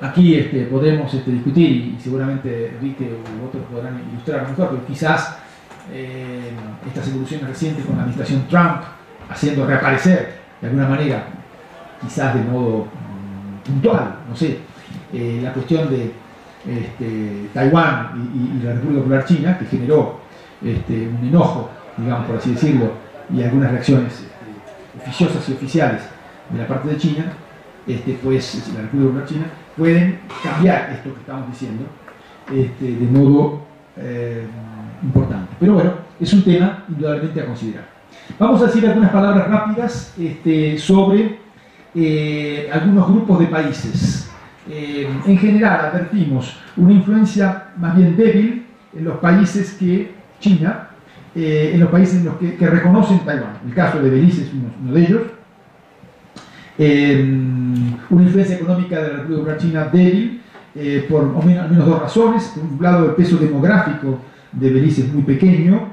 aquí podremos discutir, y seguramente Enrique u otros podrán ilustrar mejor, pero quizás estas evoluciones recientes con la administración Trump haciendo reaparecer de alguna manera, quizás de modo puntual, no sé, la cuestión de Taiwán y la República Popular China, que generó un enojo, digamos, por así decirlo, y algunas reacciones oficiosas y oficiales de la parte de China, pues la República Popular China, pueden cambiar esto que estamos diciendo de modo importante. Pero bueno, es un tema indudablemente a considerar. Vamos a decir algunas palabras rápidas sobre algunos grupos de países. En general advertimos una influencia más bien débil en los países que China, en los países en los que reconocen Taiwán. El caso de Belice es uno de ellos. Una influencia económica de la República Popular China débil por al menos dos razones. Por un lado, el peso demográfico de Belice es muy pequeño,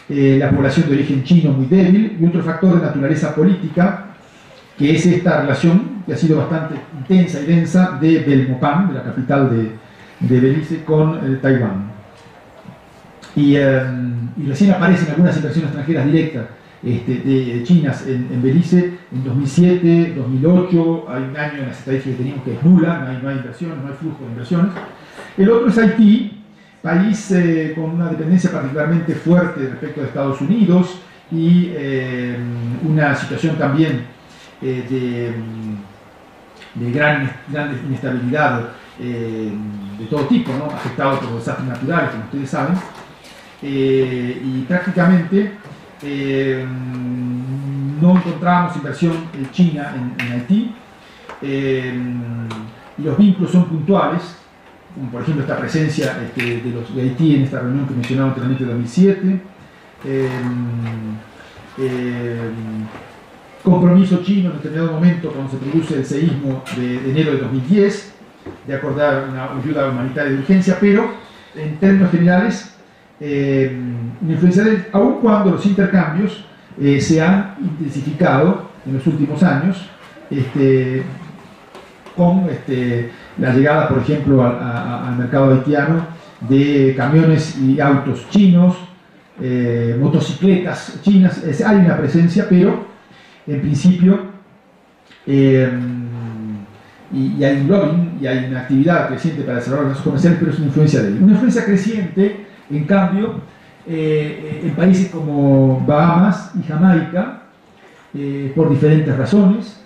la población de origen chino muy débil, y otro factor de naturaleza política, que es esta relación que ha sido bastante intensa y densa de Belmopan, de la capital de Belice, con Taiwán. Y recién aparecen algunas inversiones extranjeras directas de chinas en Belice en 2007, 2008. Hay un año en las estadísticas que teníamos que es nula, no hay inversiones, no hay flujo de inversiones. El otro es Haití, país con una dependencia particularmente fuerte respecto de Estados Unidos y una situación también de gran inestabilidad de todo tipo, ¿no? Afectado por los desastres naturales, como ustedes saben, y prácticamente no encontrábamos inversión china en Haití, y los vínculos son puntuales, como por ejemplo esta presencia de Haití en esta reunión que mencionaba anteriormente de 2007, compromiso chino en determinado momento cuando se produce el seísmo de enero de 2010 de acordar una ayuda humanitaria de urgencia, pero en términos generales una influencia de, aun cuando los intercambios se han intensificado en los últimos años con la llegada, por ejemplo, al mercado haitiano de camiones y autos chinos, motocicletas chinas. Hay una presencia, pero en principio y hay un lobbying y hay una actividad creciente para desarrollar lazos comerciales, pero es una influencia débil. Una influencia creciente, en cambio, en países como Bahamas y Jamaica, por diferentes razones,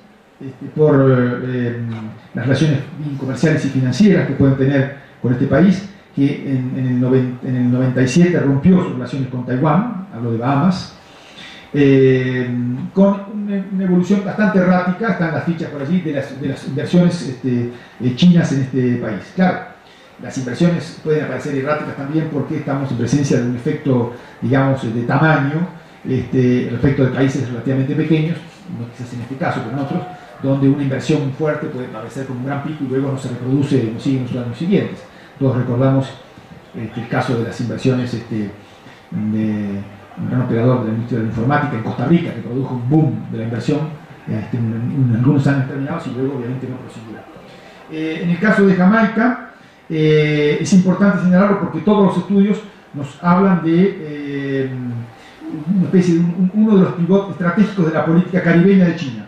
por las relaciones comerciales y financieras que pueden tener con este país, que en el 97 rompió sus relaciones con Taiwán, hablo de Bahamas, con una evolución bastante errática. Están las fichas por allí de las inversiones chinas en este país. Claro, las inversiones pueden aparecer erráticas también porque estamos en presencia de un efecto, digamos, de tamaño respecto de países relativamente pequeños, no quizás en este caso, pero en otros, donde una inversión fuerte puede aparecer como un gran pico y luego no se reproduce, no sigue en los años siguientes. Todos recordamos el caso de las inversiones de un gran operador de la industria de la informática en Costa Rica, que produjo un boom de la inversión en algunos años determinados y luego obviamente no prosiguió. En el caso de Jamaica, es importante señalarlo porque todos los estudios nos hablan de una especie de uno de los pivotes estratégicos de la política caribeña de China.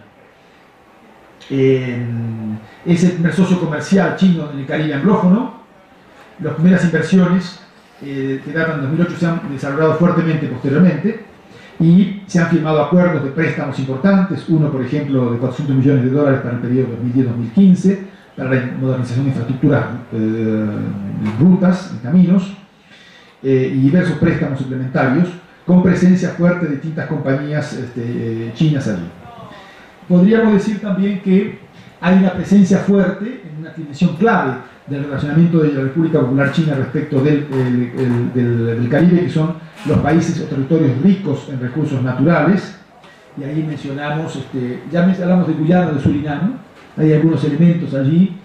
Es el primer socio comercial chino en el Caribe anglófono. Las primeras inversiones que datan de 2008 se han desarrollado fuertemente posteriormente y se han firmado acuerdos de préstamos importantes, uno por ejemplo de $400 millones para el periodo 2010-2015 para la modernización de infraestructuras en rutas, en caminos, y diversos préstamos suplementarios con presencia fuerte de distintas compañías chinas allí. Podríamos decir también que hay una presencia fuerte en una dimensión clave del relacionamiento de la República Popular China respecto del Caribe, que son los países o territorios ricos en recursos naturales. Y ahí mencionamos, ya hablamos de Guyana, de Surinam, hay algunos elementos allí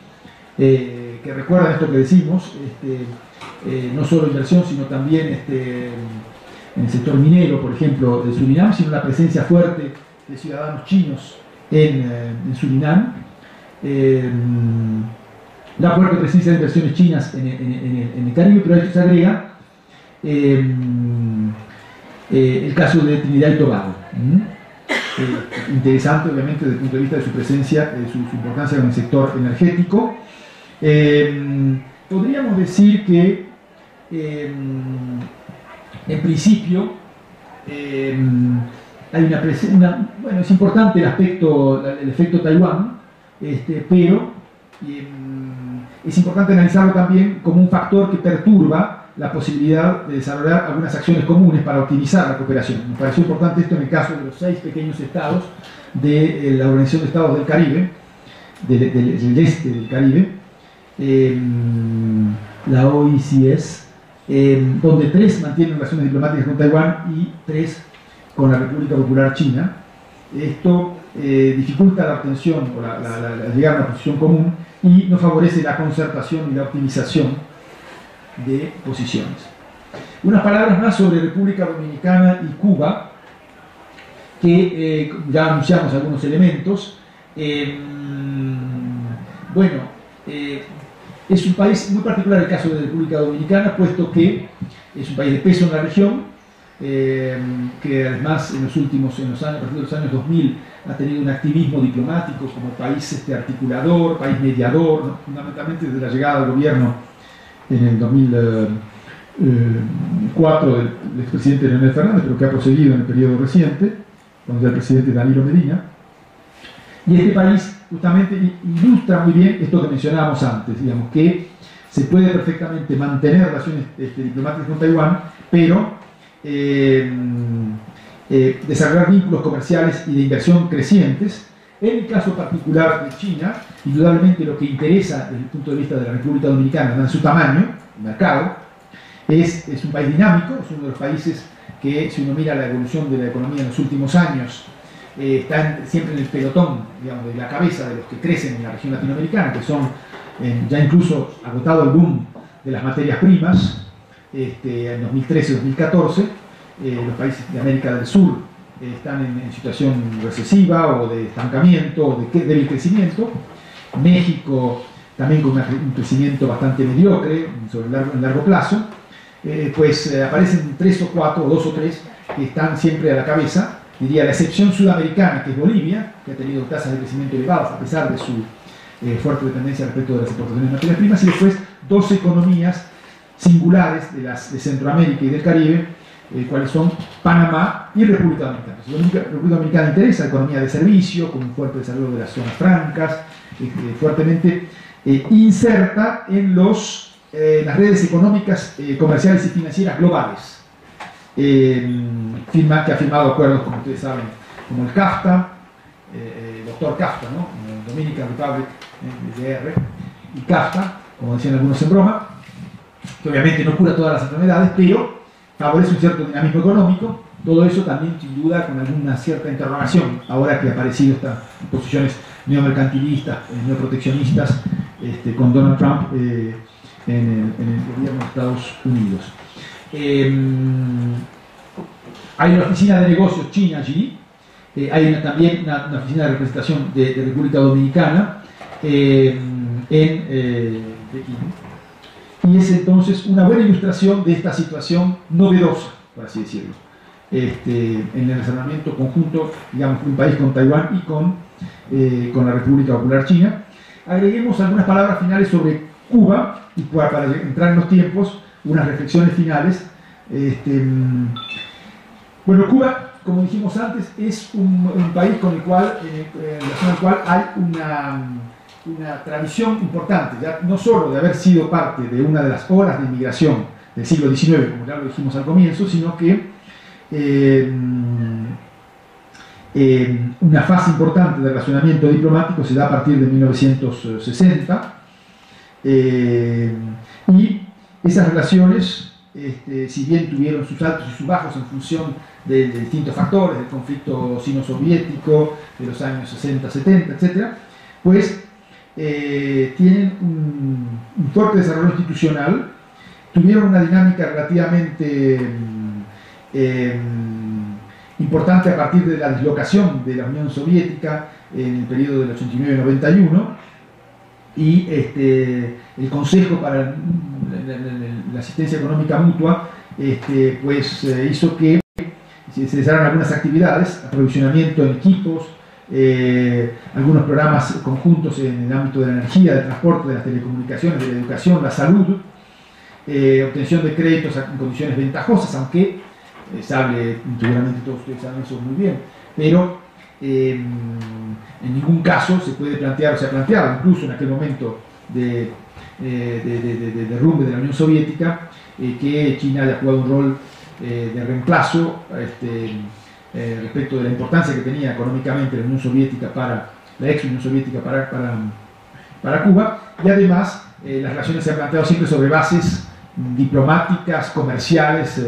que recuerdan esto que decimos, no solo inversión, sino también en el sector minero, por ejemplo, de Surinam, sino la presencia fuerte de ciudadanos chinos en Surinam, la fuerte presencia de inversiones chinas en el Caribe, pero a esto se agrega el caso de Trinidad y Tobago. Interesante, obviamente, desde el punto de vista de su presencia, su importancia en el sector energético. Podríamos decir que, en principio, hay una presencia, bueno, es importante el efecto Taiwán, pero es importante analizarlo también como un factor que perturba la posibilidad de desarrollar algunas acciones comunes para optimizar la cooperación. Me pareció importante esto en el caso de los 6 pequeños estados de la Organización de Estados del Caribe, del este del Caribe, la OICS, donde 3 mantienen relaciones diplomáticas con Taiwán y 3 con la República Popular China. Esto dificulta la obtención o la llegar a una posición común y no favorece la concertación y la optimización de posiciones. Unas palabras más sobre República Dominicana y Cuba, que ya anunciamos algunos elementos. Es un país muy particular el caso de República Dominicana, puesto que es un país de peso en la región, que además en los años, a partir de los años 2000, ha tenido un activismo diplomático como país articulador, país mediador, ¿no? Fundamentalmente desde la llegada al gobierno en el 2004 del expresidente Leonel Fernández, pero que ha proseguido en el periodo reciente, cuando era el presidente Danilo Medina. Y este país justamente ilustra muy bien esto que mencionábamos antes, digamos, que se puede perfectamente mantener relaciones diplomáticas con Taiwán, pero desarrollar vínculos comerciales y de inversión crecientes. En el caso particular de China, indudablemente lo que interesa desde el punto de vista de la República Dominicana, en su tamaño, el mercado, es un país dinámico, es uno de los países que, si uno mira la evolución de la economía en los últimos años, está siempre en el pelotón, digamos, de la cabeza de los que crecen en la región latinoamericana, que son ya incluso agotado el boom de las materias primas, en 2013-2014, los países de América del Sur están en situación recesiva o de estancamiento o de débil crecimiento. México también con un crecimiento bastante mediocre en largo plazo. Aparecen 3 o 4 o 2 o 3 que están siempre a la cabeza. Diría la excepción sudamericana, que es Bolivia, que ha tenido tasas de crecimiento elevadas a pesar de su fuerte dependencia respecto de las exportaciones de materias primas, y después 2 economías singulares de Centroamérica y del Caribe, cuáles son Panamá y República Dominicana. La República Dominicana interesa economía de servicio, con un fuerte desarrollo de las zonas francas, fuertemente inserta en las redes económicas, comerciales y financieras globales, que ha firmado acuerdos, como ustedes saben, como el CAFTA, doctor CAFTA, ¿no? Dominican Republic, DR, y CAFTA, como decían algunos en broma, que obviamente no cura todas las enfermedades, pero favorece un cierto dinamismo económico. Todo eso también, sin duda, con alguna cierta interrogación, ahora que ha aparecido estas posiciones neomercantilistas, neoproteccionistas, con Donald Trump en el gobierno de Estados Unidos. Hay una oficina de negocios china allí, hay también una oficina de representación de República Dominicana en Pekín. Y es entonces una buena ilustración de esta situación novedosa, por así decirlo, en el relacionamiento conjunto, digamos, de un país con Taiwán y con la República Popular China. Agreguemos algunas palabras finales sobre Cuba, y para entrar en los tiempos, unas reflexiones finales. Bueno, Cuba, como dijimos antes, es un país en relación al cual hay una tradición importante, ya no solo de haber sido parte de una de las olas de inmigración del siglo XIX, como ya lo dijimos al comienzo, sino que Una fase importante de relacionamiento diplomático se da a partir de 1960, y esas relaciones, si bien tuvieron sus altos y sus bajos en función de distintos factores, del conflicto sino-soviético de los años 60, 70, etc., pues tienen un fuerte desarrollo institucional, tuvieron una dinámica relativamente importante a partir de la dislocación de la Unión Soviética en el periodo del 89-91, y el Consejo para la Asistencia Económica Mutua pues hizo que se desarrollaran algunas actividades, aprovisionamiento en equipos, algunos programas conjuntos en el ámbito de la energía, del transporte, de las telecomunicaciones, de la educación, la salud, obtención de créditos en condiciones ventajosas, aunque seguramente todos ustedes saben eso muy bien, pero en ningún caso se puede plantear, o se ha planteado incluso en aquel momento de derrumbe de la Unión Soviética, que China haya jugado un rol de reemplazo respecto de la importancia que tenía económicamente la Unión Soviética la ex Unión Soviética para Cuba, y además las relaciones se han planteado siempre sobre bases diplomáticas, comerciales,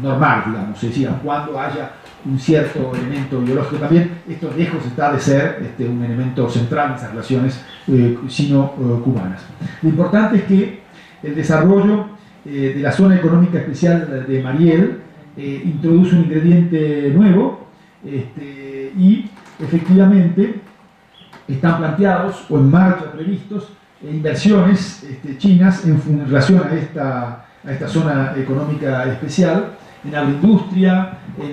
normales, digamos, es decir, cuando haya un cierto elemento biológico también, esto lejos está de ser un elemento central en esas relaciones sino-cubanas. Lo importante es que el desarrollo de la zona económica especial de Mariel introduce un ingrediente nuevo, y efectivamente están planteados o en marcha previstos inversiones chinas en relación a esta zona económica especial, en agroindustria, en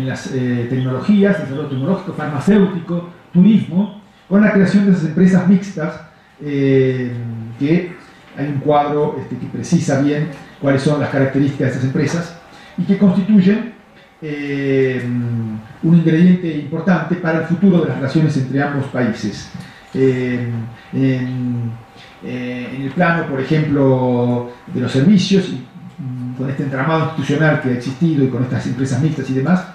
las tecnologías, desarrollo tecnológico, farmacéutico, turismo, con la creación de esas empresas mixtas, que hay un cuadro que precisa bien cuáles son las características de estas empresas y que constituyen un ingrediente importante para el futuro de las relaciones entre ambos países. En el plano, por ejemplo, de los servicios, con este entramado institucional que ha existido y con estas empresas mixtas y demás,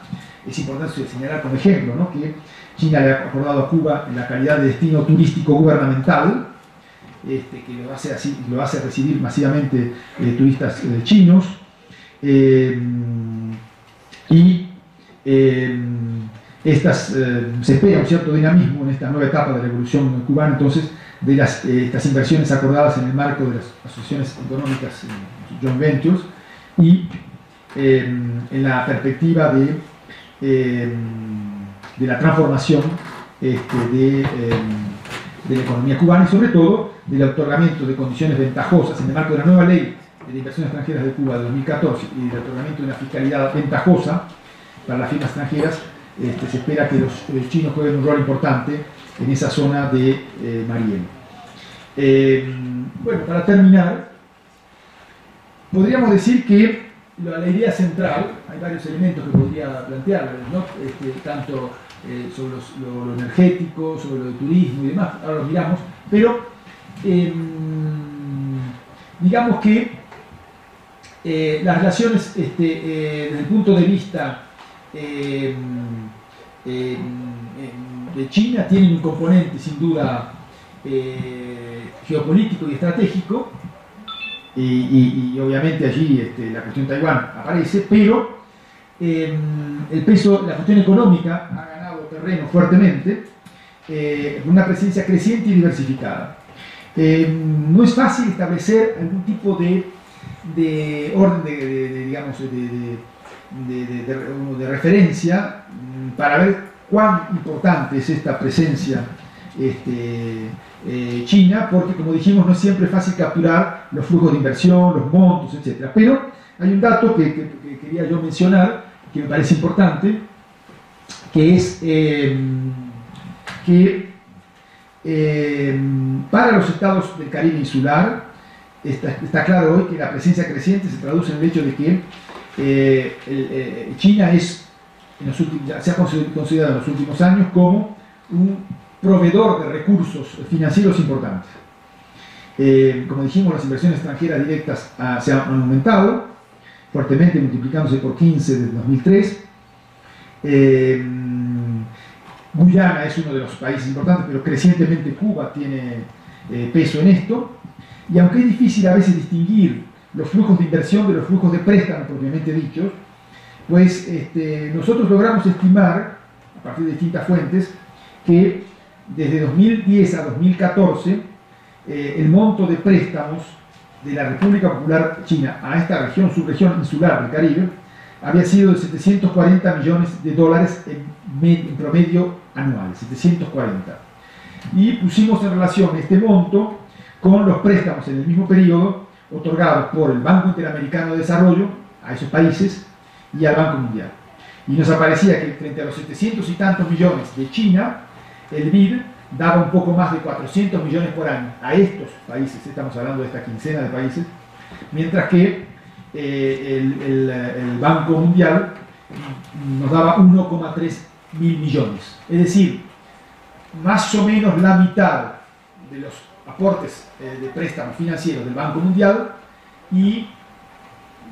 es importante señalar como ejemplo, ¿no?, que China le ha acordado a Cuba en la calidad de destino turístico gubernamental, que lo hace recibir masivamente turistas chinos, y se espera un cierto dinamismo en esta nueva etapa de la revolución cubana, entonces, de estas inversiones acordadas en el marco de las asociaciones económicas, joint ventures, y en la perspectiva de la transformación de la economía cubana, y sobre todo del otorgamiento de condiciones ventajosas en el marco de la nueva ley de inversiones extranjeras de Cuba de 2014 y del otorgamiento de una fiscalidad ventajosa para las firmas extranjeras. Se espera que los chinos jueguen un rol importante en esa zona de Mariel. Bueno, para terminar, podríamos decir que la idea central, hay varios elementos que podría plantear, ¿no?, tanto sobre lo energético, sobre lo de turismo y demás, ahora lo miramos, pero digamos que las relaciones desde el punto de vista de China tienen un componente sin duda geopolítico y estratégico, y obviamente allí la cuestión de Taiwán aparece, pero el peso, la cuestión económica ha ganado terreno fuertemente, una presencia creciente y diversificada. No es fácil establecer algún tipo de orden digamos, de referencia para ver cuán importante es esta presencia China, porque, como dijimos, no es siempre fácil capturar los flujos de inversión, los montos, etc. Pero hay un dato que quería yo mencionar, que me parece importante, que es que para los estados del Caribe insular está claro hoy que la presencia creciente se traduce en el hecho de que China se ha considerado en los últimos años como un proveedor de recursos financieros importantes. Como dijimos, las inversiones extranjeras directas se han aumentado fuertemente, multiplicándose por 15 desde 2003. Guyana es uno de los países importantes, pero crecientemente Cuba tiene peso en esto. Y aunque es difícil a veces distinguir los flujos de inversión de los flujos de préstamo propiamente dichos, pues nosotros logramos estimar, a partir de distintas fuentes, que desde 2010 a 2014 el monto de préstamos de la República Popular China a esta región, subregión insular del Caribe, había sido de 740 millones de dólares en promedio anual, 740. Y pusimos en relación este monto con los préstamos en el mismo periodo otorgados por el Banco Interamericano de Desarrollo a esos países y al Banco Mundial. Y nos aparecía que frente a los 700 y tantos millones de China, el BID daba un poco más de 400 millones por año a estos países, estamos hablando de esta quincena de países, mientras que el Banco Mundial nos daba 1,3 mil millones. Es decir, más o menos la mitad de los aportes de préstamos financieros del Banco Mundial y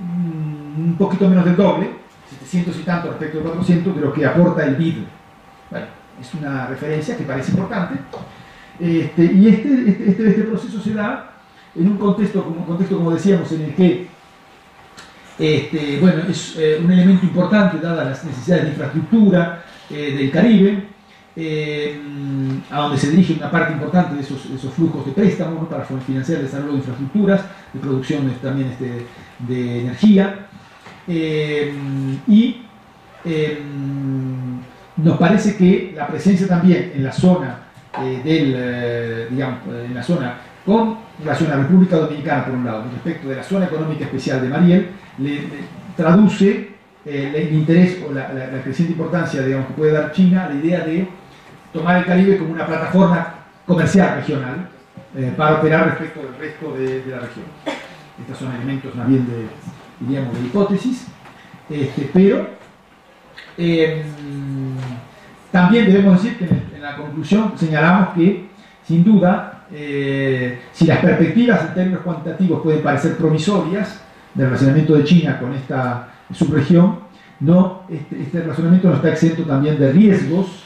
un poquito menos del doble, 700 y tanto respecto de 400, de lo que aporta el BID. Bueno, es una referencia que parece importante. Y este proceso se da en un contexto, como decíamos, en el que bueno, es un elemento importante dadas las necesidades de infraestructura del Caribe, a donde se dirige una parte importante de esos flujos de préstamos, ¿no?, para financiar el desarrollo de infraestructuras, de producción también de energía. Nos parece que la presencia también en la zona digamos, en la zona con relación a la República Dominicana, por un lado, respecto de la zona económica especial de Mariel, le traduce el interés o la creciente importancia, digamos, que puede dar China a la idea de tomar el Caribe como una plataforma comercial regional para operar respecto del resto de la región. Estos son elementos más bien diríamos, de hipótesis, pero también debemos decir que en la conclusión señalamos que, sin duda, si las perspectivas en términos cuantitativos pueden parecer promisorias del relacionamiento de China con esta subregión, este relacionamiento no está exento también de riesgos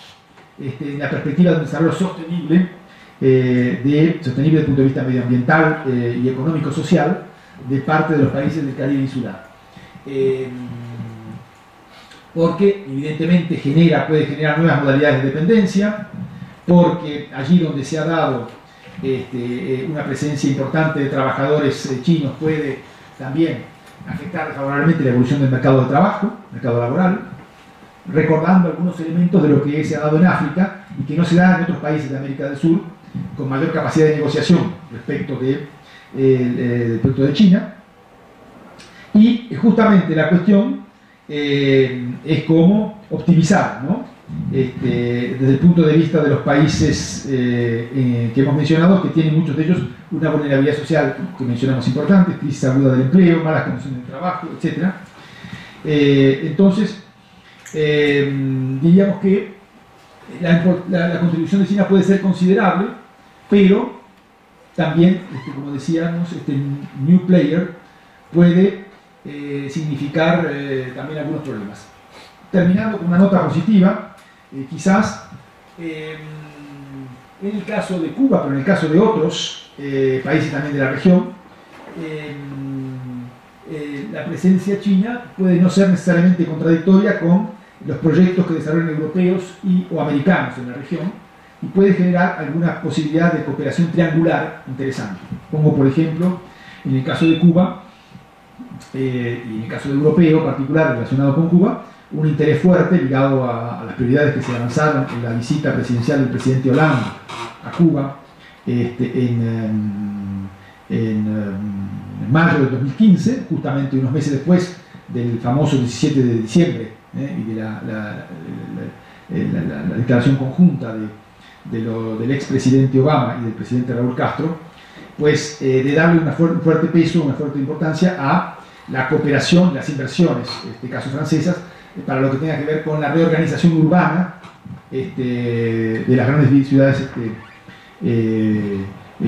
en la perspectiva de un desarrollo sostenible, sostenible desde el punto de vista medioambiental y económico-social de parte de los países del Caribe insular. Porque evidentemente puede generar nuevas modalidades de dependencia, porque allí donde se ha dado una presencia importante de trabajadores chinos puede también afectar favorablemente la evolución del mercado de trabajo, mercado laboral, recordando algunos elementos de lo que se ha dado en África y que no se da en otros países de América del Sur con mayor capacidad de negociación respecto de China. Y justamente la cuestión es cómo optimizar, ¿no?, desde el punto de vista de los países que hemos mencionado, que tienen muchos de ellos una vulnerabilidad social que mencionamos importante, crisis aguda del empleo, malas condiciones de trabajo, etc. Entonces, diríamos que la contribución de China puede ser considerable, pero también, como decíamos, este new player puede significar también algunos problemas. Terminando con una nota positiva, quizás en el caso de Cuba, pero en el caso de otros países también de la región, la presencia china puede no ser necesariamente contradictoria con los proyectos que desarrollan europeos o americanos en la región, y puede generar alguna posibilidad de cooperación triangular interesante. Pongo, por ejemplo, en el caso de Cuba, y en el caso de europeo particular relacionado con Cuba, un interés fuerte ligado a las prioridades que se avanzaron en la visita presidencial del presidente Hollande a Cuba en mayo del 2015, justamente unos meses después del famoso 17 de diciembre y de la declaración conjunta del expresidente Obama y del presidente Raúl Castro, pues de darle un fuerte peso, una fuerte importancia a la cooperación, las inversiones, en este caso francesas, para lo que tenga que ver con la reorganización urbana de las grandes ciudades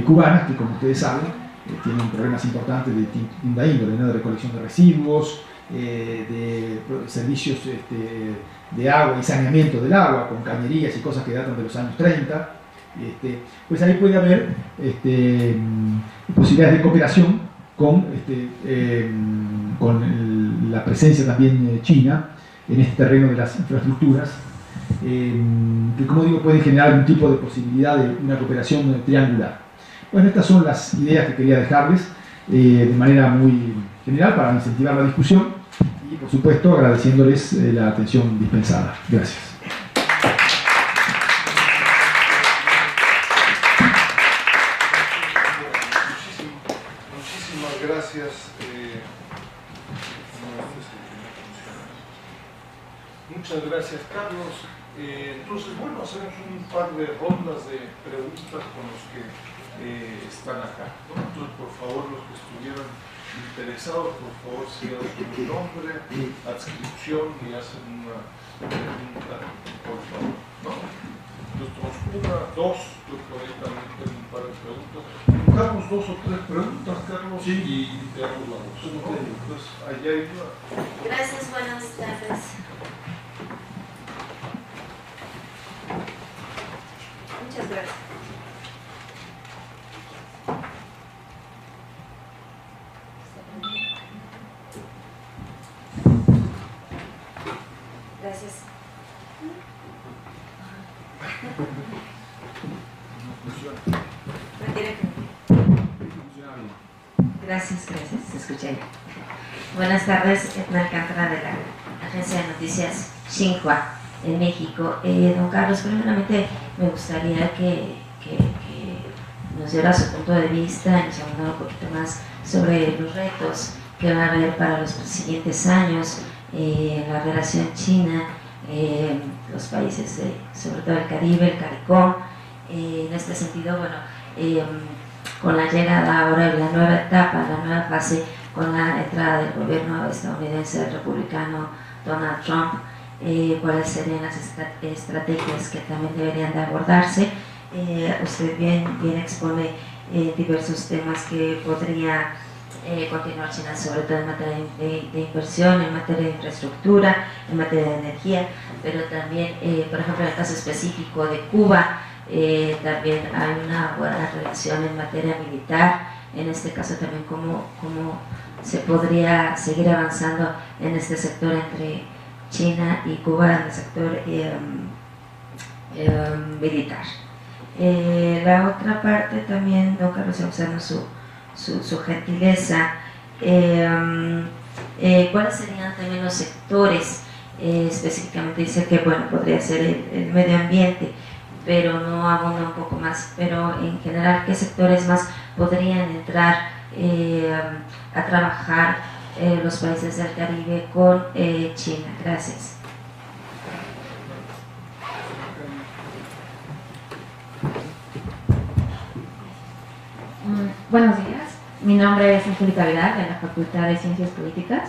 cubanas, que como ustedes saben tienen problemas importantes de distinta índole, ¿no?, de recolección de residuos, de servicios de agua y saneamiento del agua, con cañerías y cosas que datan de los años 30. Pues ahí puede haber posibilidades de cooperación con la presencia también china en este terreno de las infraestructuras, que, como digo, pueden generar algún tipo de posibilidad de una cooperación triangular. Bueno, estas son las ideas que quería dejarles de manera muy general para incentivar la discusión y, por supuesto, agradeciéndoles la atención dispensada. Gracias. Muchísimas gracias. Muchas gracias, Carlos. Entonces, bueno, hacemos un par de rondas de preguntas con los que están acá, ¿no? Entonces, por favor, los que estuvieran interesados, por favor, sigan su nombre, adscripción y hacen una pregunta, por favor, ¿no? Entonces, una, dos, yo por ahí también tengo un par de preguntas. Buscamos dos o tres preguntas, Carlos, sí, y te hago la voz, ¿no? Entonces, allá hay una. Gracias, buenas tardes. Muchas gracias. Gracias. Gracias, se escucha bien. Buenas tardes, Edna Alcántara de la Agencia de Noticias Xinhua en México. Don Carlos, primeramente me gustaría que nos diera su punto de vista y nos hablara un poquito más sobre los retos que va a haber para los siguientes años en la relación China, los países, sobre todo el Caribe, el CARICOM. En este sentido, bueno, con la llegada ahora de la nueva etapa, la nueva fase, con la entrada del gobierno estadounidense republicano Donald Trump, cuáles serían las estrategias que también deberían de abordarse. Usted bien expone diversos temas que podría continuar China, sobre todo en materia de inversión, en materia de infraestructura, en materia de energía, pero también, por ejemplo, en el caso específico de Cuba, también hay una buena relación en materia militar. En este caso también cómo se podría seguir avanzando en este sector entre China y Cuba, en el sector militar. La otra parte también, don Carlos, usando su gentileza, ¿cuáles serían también los sectores? Específicamente dice que, bueno, podría ser el medio ambiente, pero no abunda un poco más, pero en general, ¿qué sectores más podrían entrar a trabajar los países del Caribe con China? Gracias. Buenos días, mi nombre es Angélica Vidal, de la Facultad de Ciencias Políticas,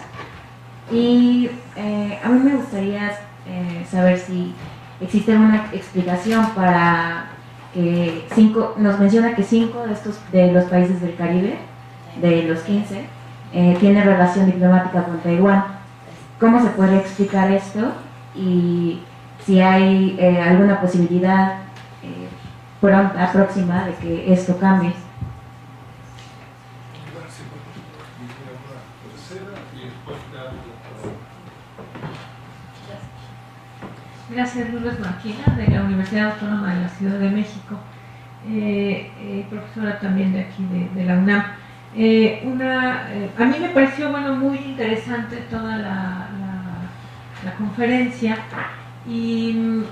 y a mí me gustaría saber si existe una explicación para que nos menciona que 5 de los países del Caribe, de los 15, tienen relación diplomática con Taiwán. ¿Cómo se puede explicar esto? Y si hay alguna posibilidad próxima de que esto cambie. Gracias, Lourdes Marquina, de la Universidad Autónoma de la Ciudad de México, profesora también de aquí de la UNAM. A mí me pareció, bueno, muy interesante toda la conferencia y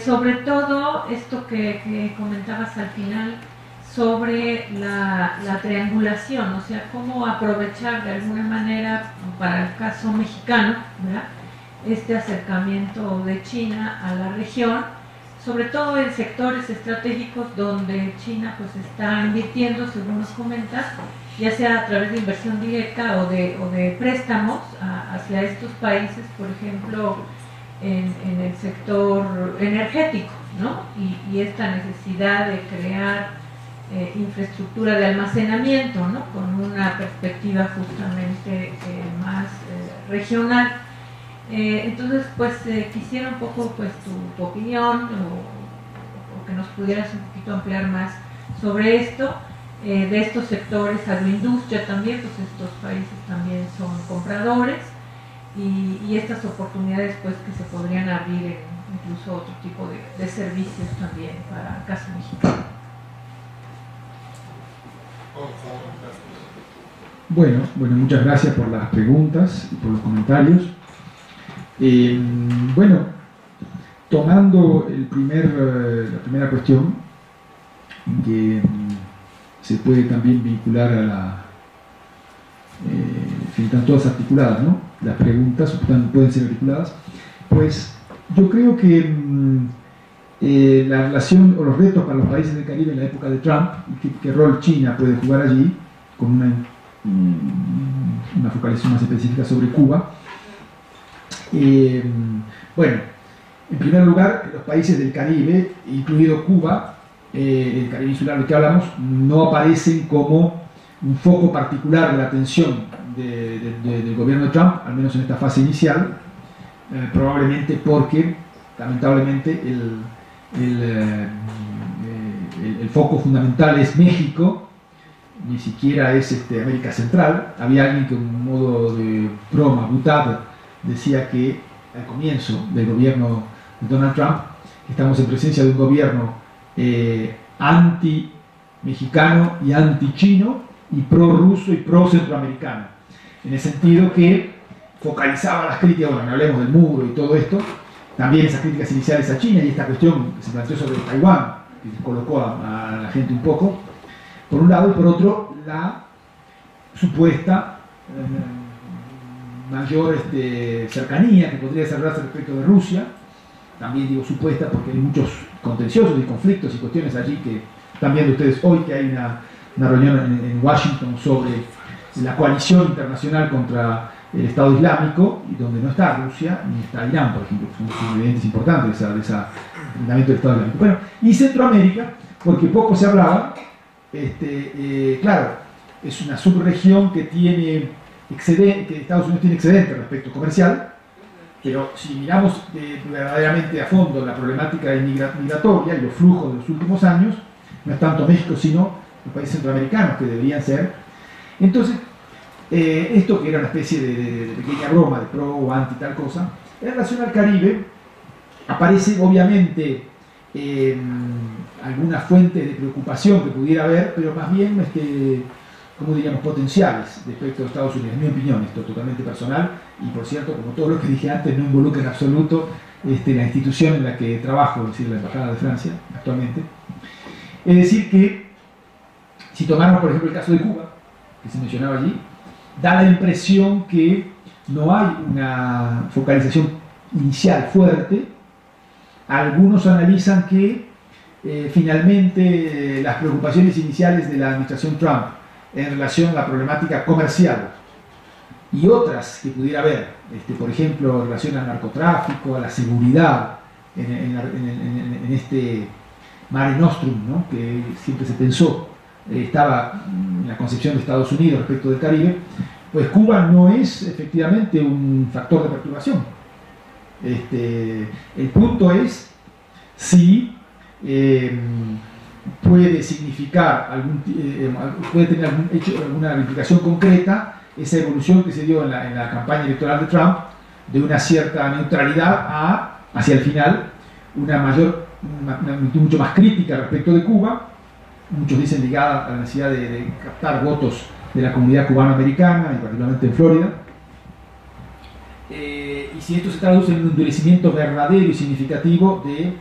sobre todo esto que comentabas al final sobre la triangulación, o sea, cómo aprovechar de alguna manera, para el caso mexicano, ¿verdad?, este acercamiento de China a la región, sobre todo en sectores estratégicos donde China pues está invirtiendo, según nos comentas, ya sea a través de inversión directa o de préstamos hacia estos países, por ejemplo, en el sector energético, ¿no? Y esta necesidad de crear infraestructura de almacenamiento, ¿no? Con una perspectiva justamente más regional. Entonces, pues quisiera un poco pues tu opinión o que nos pudieras un poquito ampliar más sobre esto, de estos sectores, agroindustria también, pues estos países también son compradores y estas oportunidades pues que se podrían abrir en incluso otro tipo de servicios también para el caso mexicano. Bueno, muchas gracias por las preguntas y por los comentarios. Bueno, tomando la primera cuestión, que se puede también vincular a la... están todas articuladas, ¿no? Las preguntas pueden ser articuladas. Pues yo creo que la relación o los retos para los países del Caribe en la época de Trump, qué rol China puede jugar allí, con una focalización más específica sobre Cuba. Bueno, en primer lugar, los países del Caribe, incluido Cuba, el Caribe insular del que hablamos, no aparecen como un foco particular de la atención del gobierno de Trump, al menos en esta fase inicial, probablemente porque, lamentablemente, el foco fundamental es México, ni siquiera es América Central. Había alguien que, en un modo de broma, butad, decía que al comienzo del gobierno de Donald Trump estamos en presencia de un gobierno anti-mexicano y anti-chino y pro-ruso y pro-centroamericano, en el sentido que focalizaba las críticas, bueno, no hablemos del muro y todo esto, también esas críticas iniciales a China y esta cuestión que se planteó sobre Taiwán, que colocó a la gente un poco, por un lado, y por otro, la supuesta mayor cercanía que podría desarrollarse respecto de Rusia. También digo supuesta porque hay muchos contenciosos y conflictos y cuestiones allí que están viendo ustedes hoy, que hay una reunión en Washington sobre la coalición internacional contra el Estado Islámico, y donde no está Rusia ni está Irán, por ejemplo, que son ingredientes importantes de ese fundamento del Estado Islámico. Bueno, y Centroamérica, porque poco se hablaba, claro, es una subregión que tiene excedente, que Estados Unidos tiene excedente respecto comercial, pero si miramos verdaderamente a fondo la problemática migratoria y los flujos de los últimos años, no es tanto México sino los países centroamericanos que deberían ser. Entonces, esto que era una especie de pequeña broma de pro o anti tal cosa, en relación al Caribe aparece obviamente algunas fuentes de preocupación que pudiera haber, pero más bien como diríamos, potenciales respecto a Estados Unidos. En mi opinión, esto es totalmente personal y, por cierto, como todo lo que dije antes, no involucra en absoluto la institución en la que trabajo, es decir, la Embajada de Francia actualmente. Es decir que, si tomamos por ejemplo el caso de Cuba, que se mencionaba allí, da la impresión que no hay una focalización inicial fuerte. Algunos analizan que finalmente las preocupaciones iniciales de la administración Trump en relación a la problemática comercial y otras que pudiera haber, por ejemplo, en relación al narcotráfico, a la seguridad en este Mare Nostrum, ¿no?, que siempre se pensó estaba en la concepción de Estados Unidos respecto del Caribe, pues Cuba no es efectivamente un factor de perturbación. El punto es si puede significar puede tener alguna implicación concreta esa evolución que se dio en la campaña electoral de Trump, de una cierta neutralidad hacia el final una actitud mucho más crítica respecto de Cuba, muchos dicen ligada a la necesidad de captar votos de la comunidad cubanoamericana y particularmente en Florida, y si esto se traduce en un endurecimiento verdadero y significativo de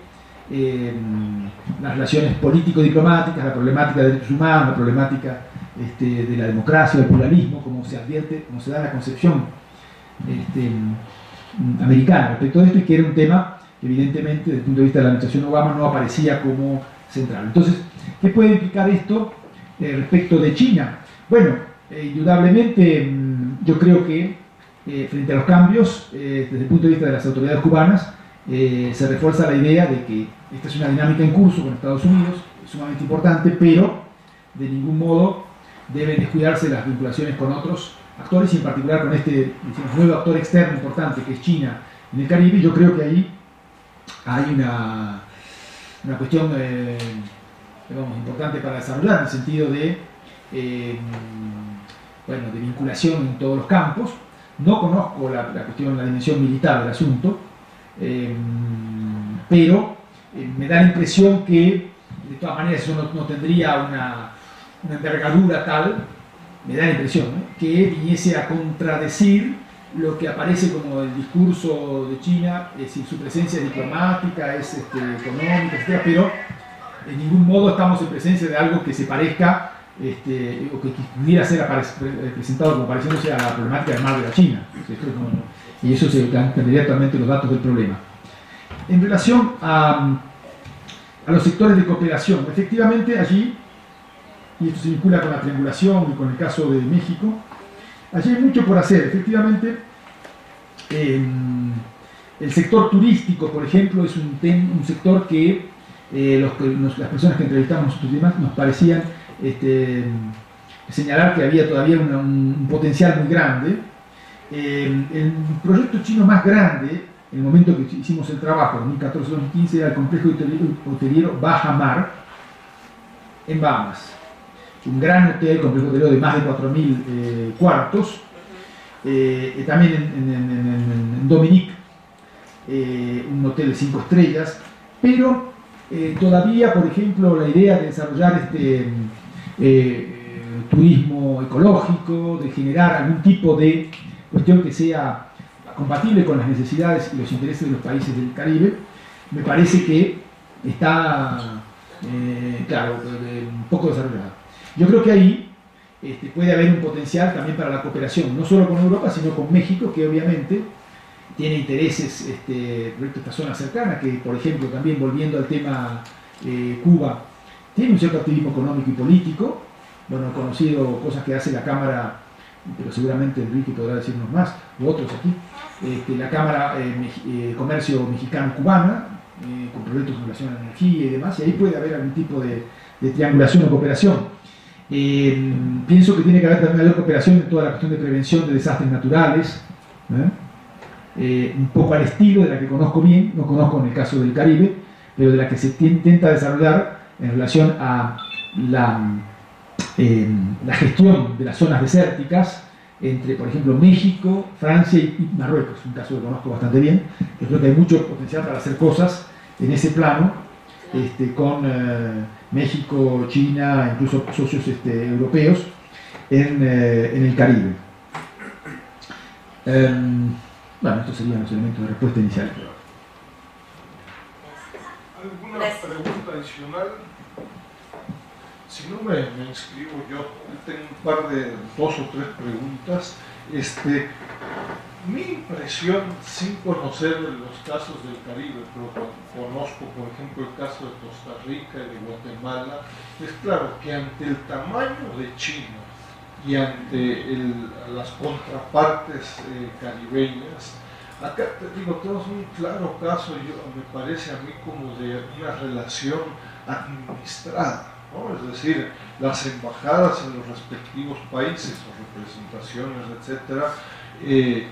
las relaciones político-diplomáticas, la problemática de derechos humanos, la problemática de la democracia, del pluralismo, como se advierte, como se da en la concepción americana respecto de esto, y que era un tema que evidentemente desde el punto de vista de la administración Obama no aparecía como central. Entonces, ¿qué puede implicar esto respecto de China? Bueno, indudablemente yo creo que frente a los cambios, desde el punto de vista de las autoridades cubanas, se refuerza la idea de que esta es una dinámica en curso con Estados Unidos, sumamente importante, pero de ningún modo deben descuidarse las vinculaciones con otros actores y en particular con este, decimos, nuevo actor externo importante que es China en el Caribe. Yo creo que ahí hay una cuestión digamos, importante para desarrollar en el sentido de, bueno, de vinculación en todos los campos. No conozco la dimensión militar del asunto, pero me da la impresión que de todas maneras eso no tendría una envergadura tal, me da la impresión, que viniese a contradecir lo que aparece como el discurso de China, es decir, su presencia diplomática, es económica, etc., pero en ningún modo estamos en presencia de algo que se parezca o que pudiera ser presentado como pareciéndose a la problemática del mar de la China. Y eso se entendería totalmente los datos del problema. En relación a los sectores de cooperación, efectivamente allí, y esto se vincula con la triangulación y con el caso de México, allí hay mucho por hacer. Efectivamente, el sector turístico, por ejemplo, es un sector que las personas que entrevistamos nosotros y demás nos parecían señalar que había todavía un potencial muy grande. El proyecto chino más grande, en el momento que hicimos el trabajo, en 2014-2015, era el complejo hotelero Baja Mar, en Bahamas. Un gran hotel, complejo hotelero de más de 4.000 cuartos. También en Dominique, un hotel de 5 estrellas, pero todavía, por ejemplo, la idea de desarrollar turismo ecológico, de generar algún tipo de cuestión que sea compatible con las necesidades y los intereses de los países del Caribe, me parece que está, claro, un poco desarrollado. Yo creo que ahí puede haber un potencial también para la cooperación, no solo con Europa, sino con México, que obviamente tiene intereses respecto a esta zona cercana, que por ejemplo, también volviendo al tema Cuba, tiene un cierto activismo económico y político. Bueno, he conocido cosas que hace la Cámara, pero seguramente Enrique podrá decirnos más, u otros aquí, la Cámara Comercio Mexicano-Cubana, con proyectos en relación a la energía y demás, y ahí puede haber algún tipo de triangulación o cooperación. Pienso que tiene que haber también mayor cooperación en toda la cuestión de prevención de desastres naturales, un poco al estilo de la que conozco bien, no conozco en el caso del Caribe, pero de la que se intenta desarrollar en relación a la gestión de las zonas desérticas entre, por ejemplo, México, Francia y Marruecos, un caso que conozco bastante bien. Yo creo que hay mucho potencial para hacer cosas en ese plano con México, China, incluso socios europeos en el Caribe. Bueno, estos serían los elementos de respuesta inicial. ¿Alguna pregunta adicional? Si no me inscribo yo, tengo un par de 2 o 3 preguntas. Mi impresión, sin conocer los casos del Caribe, pero conozco, por ejemplo, el caso de Costa Rica y de Guatemala, es claro que ante el tamaño de China y ante las contrapartes caribeñas, acá te digo, tenemos un claro caso, me parece a mí, como de una relación administrada, ¿no? Es decir, las embajadas en los respectivos países o representaciones, etcétera,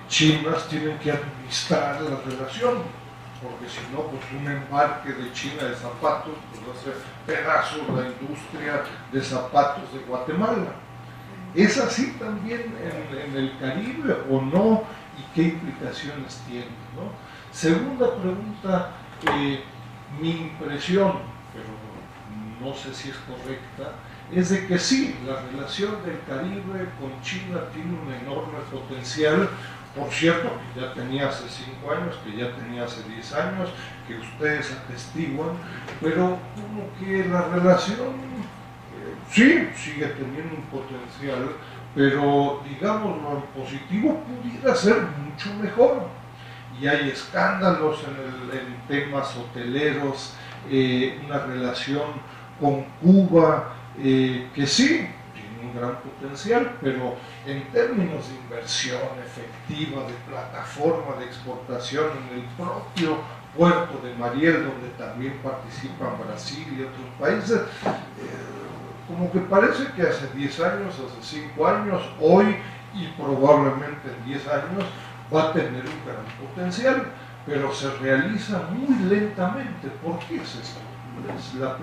chinas tienen que administrar la relación, porque si no, pues un embarque de China de zapatos pues va a ser pedazos la industria de zapatos de Guatemala. ¿Es así también en el Caribe o no? ¿Y qué implicaciones tiene, ¿no? Segunda pregunta, mi impresión, pero no sé si es correcta, es de que sí, la relación del Caribe con China tiene un enorme potencial, por cierto, que ya tenía hace 5 años, que ya tenía hace 10 años, que ustedes atestiguan, pero como que la relación sí sigue teniendo un potencial, pero digámoslo en positivo, pudiera ser mucho mejor. Y hay escándalos en temas hoteleros, una relación con Cuba, que sí, tiene un gran potencial, pero en términos de inversión efectiva, de plataforma de exportación en el propio puerto de Mariel, donde también participan Brasil y otros países, como que parece que hace 10 años, hace 5 años, hoy y probablemente en 10 años va a tener un gran potencial, pero se realiza muy lentamente. ¿Por qué es esto? Es una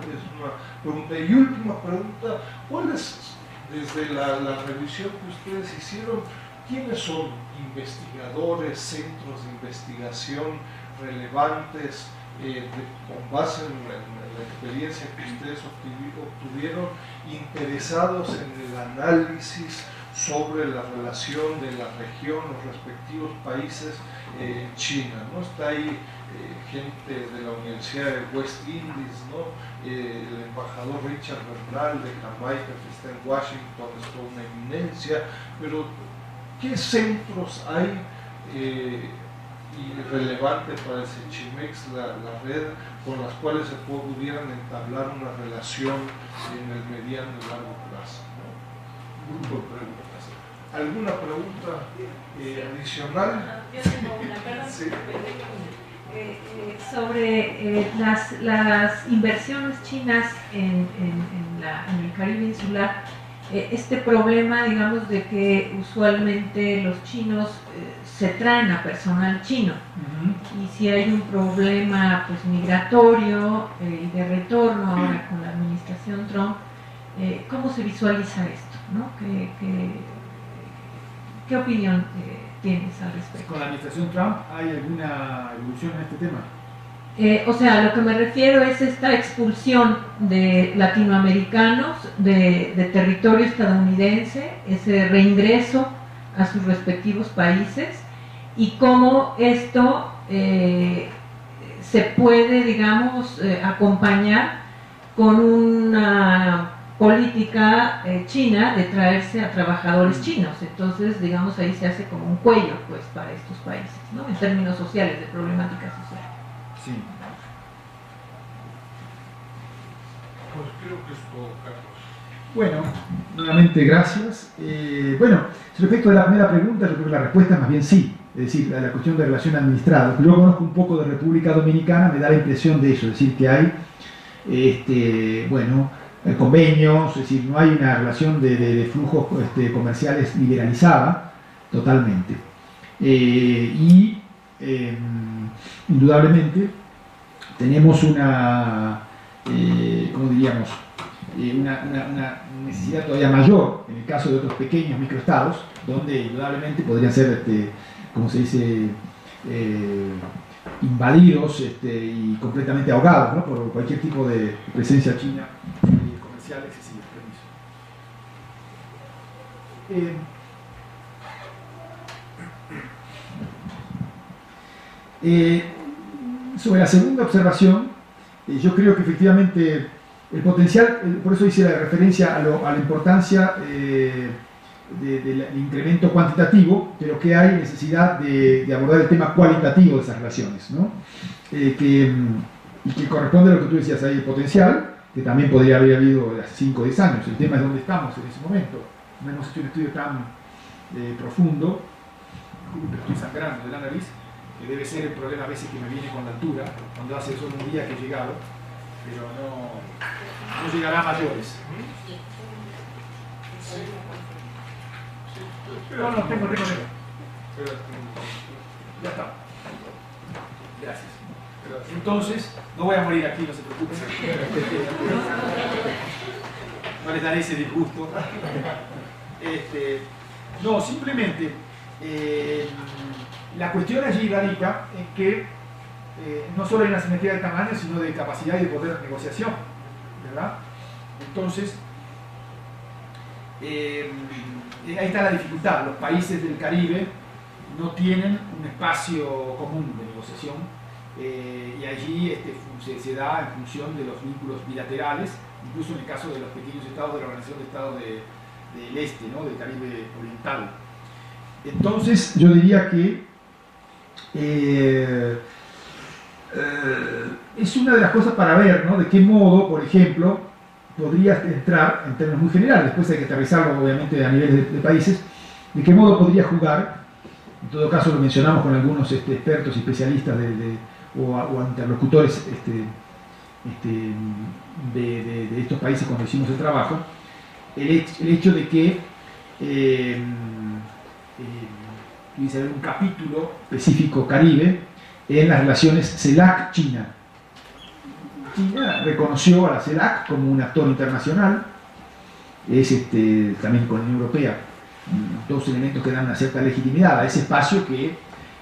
pregunta. Y última pregunta, ¿cuál es, desde la revisión que ustedes hicieron, quiénes son investigadores, centros de investigación relevantes con base en la experiencia que ustedes obtuvieron, interesados en el análisis sobre la relación de la región, los respectivos países, China, ¿no? Está ahí gente de la Universidad de West Indies, ¿no? El embajador Richard Bernal de Jamaica, que está en Washington, es toda una eminencia, pero ¿qué centros hay y relevante para el Sechimex, la red, con las cuales se pudieran entablar una relación en el mediano y largo plazo, ¿no? Grupo de preguntas. ¿Alguna pregunta adicional? Yo tengo una, perdón. Sí. Sobre las inversiones chinas en el Caribe insular, este problema, digamos, de que usualmente los chinos se traen a personal chino, y si hay un problema pues migratorio y de retorno ahora con la administración Trump, ¿cómo se visualiza esto, ¿no? ¿Qué opinión tienes al respecto? ¿Con la administración Trump hay alguna evolución en este tema? O sea, a lo que me refiero es esta expulsión de latinoamericanos de territorio estadounidense, ese reingreso a sus respectivos países, y cómo esto se puede, digamos, acompañar con una política china de traerse a trabajadores chinos. Entonces, digamos, ahí se hace como un cuello, pues, para estos países, ¿no? En términos sociales, de problemática social. Sí. Pues creo que es todo, Carlos. Bueno, nuevamente gracias. Bueno, respecto a la primera pregunta, yo creo que la respuesta es más bien sí. Es decir, a la cuestión de relación administrada. Yo conozco un poco de República Dominicana, me da la impresión de eso, es decir, que hay, bueno, convenios, es decir, no hay una relación de flujos comerciales liberalizada totalmente. Y indudablemente tenemos una, ¿cómo diríamos? Una necesidad todavía mayor en el caso de otros pequeños microestados, donde indudablemente podrían ser, como se dice, invadidos y completamente ahogados, ¿no? Por cualquier tipo de presencia china comercial excesiva. Sobre la segunda observación, yo creo que efectivamente el potencial, por eso hice la referencia a la importancia del incremento cuantitativo, pero que hay necesidad de abordar el tema cualitativo de esas relaciones, ¿no? Y que corresponde a lo que tú decías, hay el potencial, que también podría haber habido hace 5 o 10 años. El tema es dónde estamos en ese momento. No hemos hecho un estudio tan profundo, estoy sangrando de la nariz, que debe ser el problema a veces que me viene con la altura, cuando hace solo un día que he llegado, pero no llegará a mayores. No, tengo. Ya está. Gracias. Entonces, no voy a morir aquí, no se preocupen. No les daré ese disgusto. No, simplemente, la cuestión allí radica en que no solo hay una simetría de tamaño, sino de capacidad y de poder de negociación, ¿verdad? Entonces, ahí está la dificultad. Los países del Caribe no tienen un espacio común de negociación, y allí se da en función de los vínculos bilaterales, incluso en el caso de los pequeños estados de la Organización de Estados del Este, ¿no? Del Caribe Oriental. Entonces, yo diría que es una de las cosas para ver, ¿no? De qué modo, por ejemplo, podría entrar, en términos muy generales, después hay que aterrizarlo obviamente a niveles de países, de qué modo podría jugar, en todo caso lo mencionamos con algunos expertos y especialistas o interlocutores de estos países cuando hicimos el trabajo, el hecho de que dice un capítulo específico Caribe en las relaciones CELAC-China. China reconoció a la CELAC como un actor internacional, es también con la Unión Europea, dos elementos que dan una cierta legitimidad a ese espacio que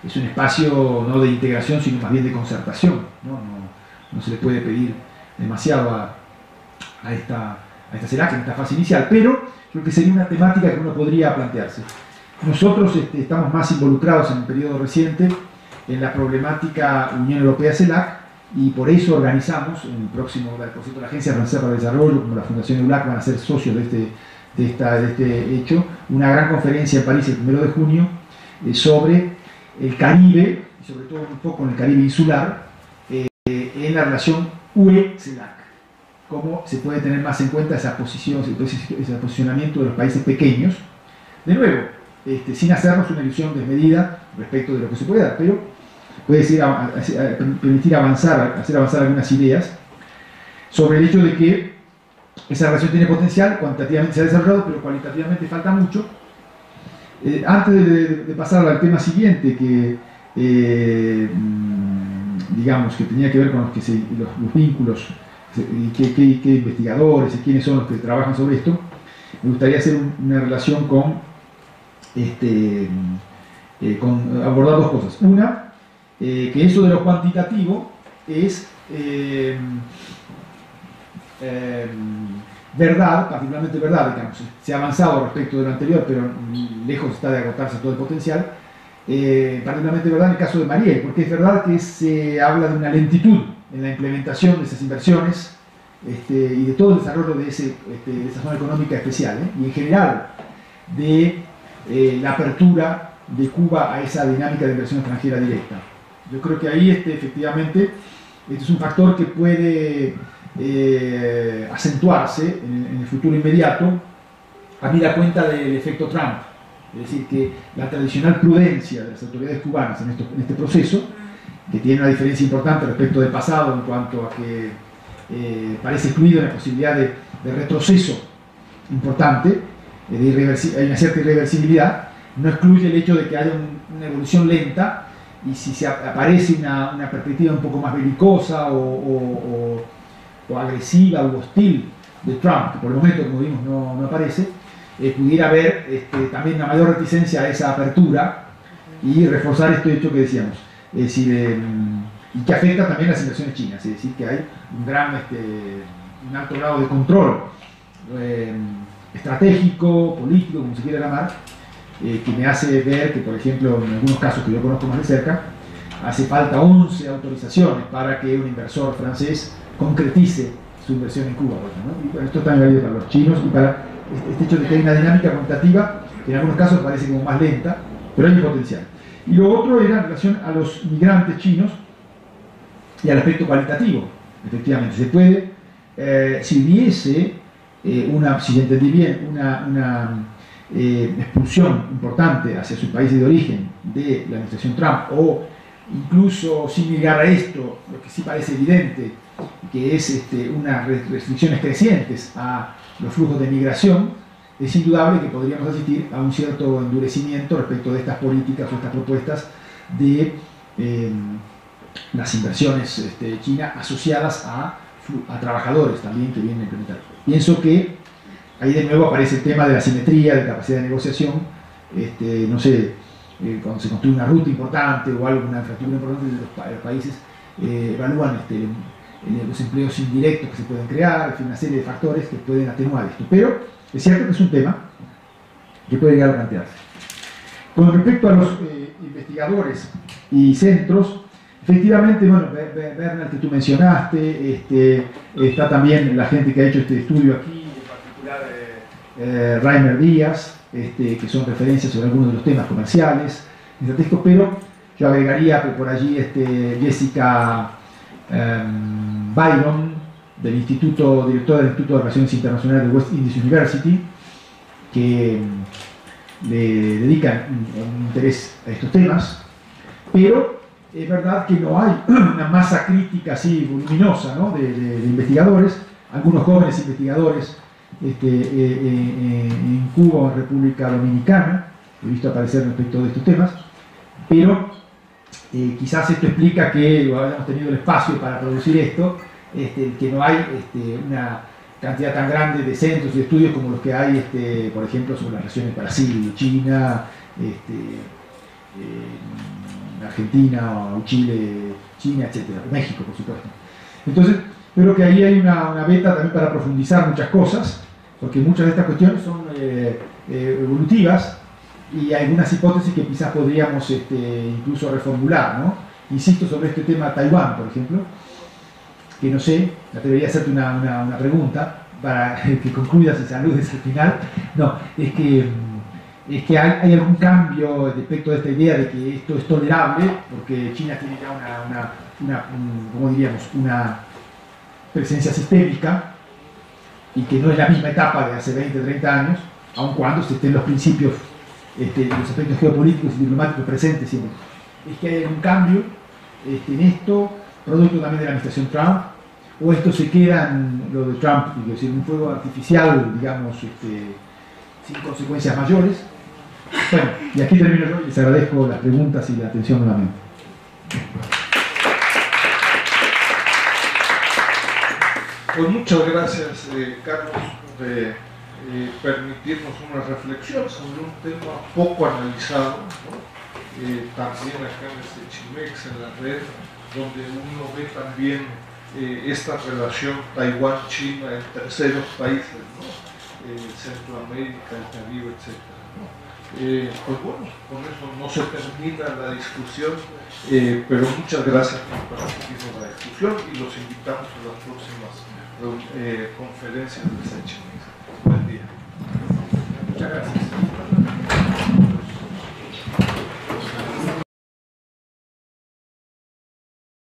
es un espacio no de integración sino más bien de concertación, no se le puede pedir demasiado a esta CELAC en esta fase inicial, pero creo que sería una temática que uno podría plantearse. Nosotros estamos más involucrados en el periodo reciente en la problemática Unión Europea-CELAC y por eso organizamos, en el próximo, por cierto, la Agencia Francesa para el Desarrollo, como la Fundación EULAC, van a ser socios de este hecho, una gran conferencia en París el 1 de junio sobre el Caribe, y sobre todo un poco en el Caribe insular, en la relación UE-CELAC. Cómo se puede tener más en cuenta esa posición, ese posicionamiento de los países pequeños. De nuevo, sin hacernos una ilusión desmedida respecto de lo que se puede dar, pero puede permitir hacer avanzar algunas ideas sobre el hecho de que esa relación tiene potencial, cuantitativamente se ha desarrollado, pero cualitativamente falta mucho. Antes de pasar al tema siguiente, que digamos que tenía que ver con los vínculos y qué investigadores y quiénes son los que trabajan sobre esto, me gustaría hacer una relación con abordar dos cosas. Una, que eso de lo cuantitativo es verdad, particularmente verdad, digamos, se ha avanzado respecto de lo anterior, pero lejos está de agotarse todo el potencial, particularmente verdad en el caso de Mariel, porque es verdad que se habla de una lentitud en la implementación de esas inversiones y de todo el desarrollo de esa zona económica especial, y en general de la apertura de Cuba a esa dinámica de inversión extranjera directa. Yo creo que ahí efectivamente este es un factor que puede acentuarse en el futuro inmediato, habida cuenta del efecto Trump. Es decir, que la tradicional prudencia de las autoridades cubanas en este proceso, que tiene una diferencia importante respecto del pasado en cuanto a que parece excluido la posibilidad de retroceso importante, hay una cierta irreversibilidad, no excluye el hecho de que haya una evolución lenta, y si aparece una perspectiva un poco más belicosa o agresiva o hostil de Trump, que por el momento, como vimos, no aparece, pudiera haber también una mayor reticencia a esa apertura y reforzar este hecho que decíamos, es decir, y que afecta también las inversiones chinas, es decir, que hay un alto grado de control estratégico, político, como se quiera llamar, que me hace ver que, por ejemplo, en algunos casos que yo conozco más de cerca, hace falta 11 autorizaciones para que un inversor francés concretice su inversión en Cuba, ¿no? Y bueno, esto también vale para los chinos y para este hecho de que hay una dinámica cuantitativa que en algunos casos parece como más lenta, pero hay potencial. Y lo otro era en relación a los migrantes chinos y al aspecto cualitativo. Efectivamente, se puede, si hubiese si entendí bien, una expulsión importante hacia sus países de origen de la administración Trump, o incluso sin llegar a esto, lo que sí parece evidente, que es unas restricciones crecientes a los flujos de migración, es indudable que podríamos asistir a un cierto endurecimiento respecto de estas políticas o estas propuestas de las inversiones chinas asociadas a trabajadores también que vienen a implementar. Pienso que ahí de nuevo aparece el tema de la simetría, de capacidad de negociación, no sé, cuando se construye una ruta importante o alguna infraestructura importante, los países evalúan los empleos indirectos que se pueden crear, en fin, una serie de factores que pueden atenuar esto. Pero es cierto que es un tema que puede llegar a plantearse. Con respecto a los investigadores y centros, efectivamente, bueno, Bernal, que tú mencionaste, está también la gente que ha hecho este estudio aquí, en particular Rainer Díaz, que son referencias sobre algunos de los temas comerciales, estratégicos, pero yo agregaría por allí Jessica Byron, directora del Instituto de Relaciones Internacionales de West Indies University, que le dedican un interés a estos temas, pero es verdad que no hay una masa crítica así voluminosa, ¿no? de investigadores, algunos jóvenes investigadores en Cuba o en República Dominicana, he visto aparecer respecto de estos temas, pero quizás esto explica que hayamos tenido el espacio para producir esto, que no hay una cantidad tan grande de centros y estudios como los que hay, por ejemplo, sobre las relaciones Brasil, China, Argentina o Chile, China, etcétera, México, por supuesto. Entonces, yo creo que ahí hay una beta también para profundizar muchas cosas, porque muchas de estas cuestiones son evolutivas y hay algunas hipótesis que quizás podríamos incluso reformular, ¿no? Insisto sobre este tema Taiwán, por ejemplo, que no sé, me atrevería a hacerte una pregunta para que concluyas y saludes al final. No, es que hay algún cambio respecto de esta idea de que esto es tolerable, porque China tiene ya ¿cómo diríamos?, una presencia sistémica y que no es la misma etapa de hace 20, 30 años, aun cuando se estén los principios, los aspectos geopolíticos y diplomáticos presentes siempre. Es que hay algún cambio en esto, producto también de la administración Trump, o esto se queda en lo de Trump, es decir, un fuego artificial, digamos, sin consecuencias mayores. Bueno, y aquí termino yo y les agradezco las preguntas y la atención nuevamente. Pues muchas gracias, Carlos, de permitirnos una reflexión sobre un tema poco analizado, ¿no? También acá en este Chimex, en la red, donde uno ve también esta relación Taiwán-China en terceros países, ¿no? Centroamérica, el Caribe, etc. Pues bueno, con eso no se termina la discusión, pero muchas gracias por participar en la discusión y los invitamos a las próximas conferencias de Chimex. Buen día. Muchas gracias.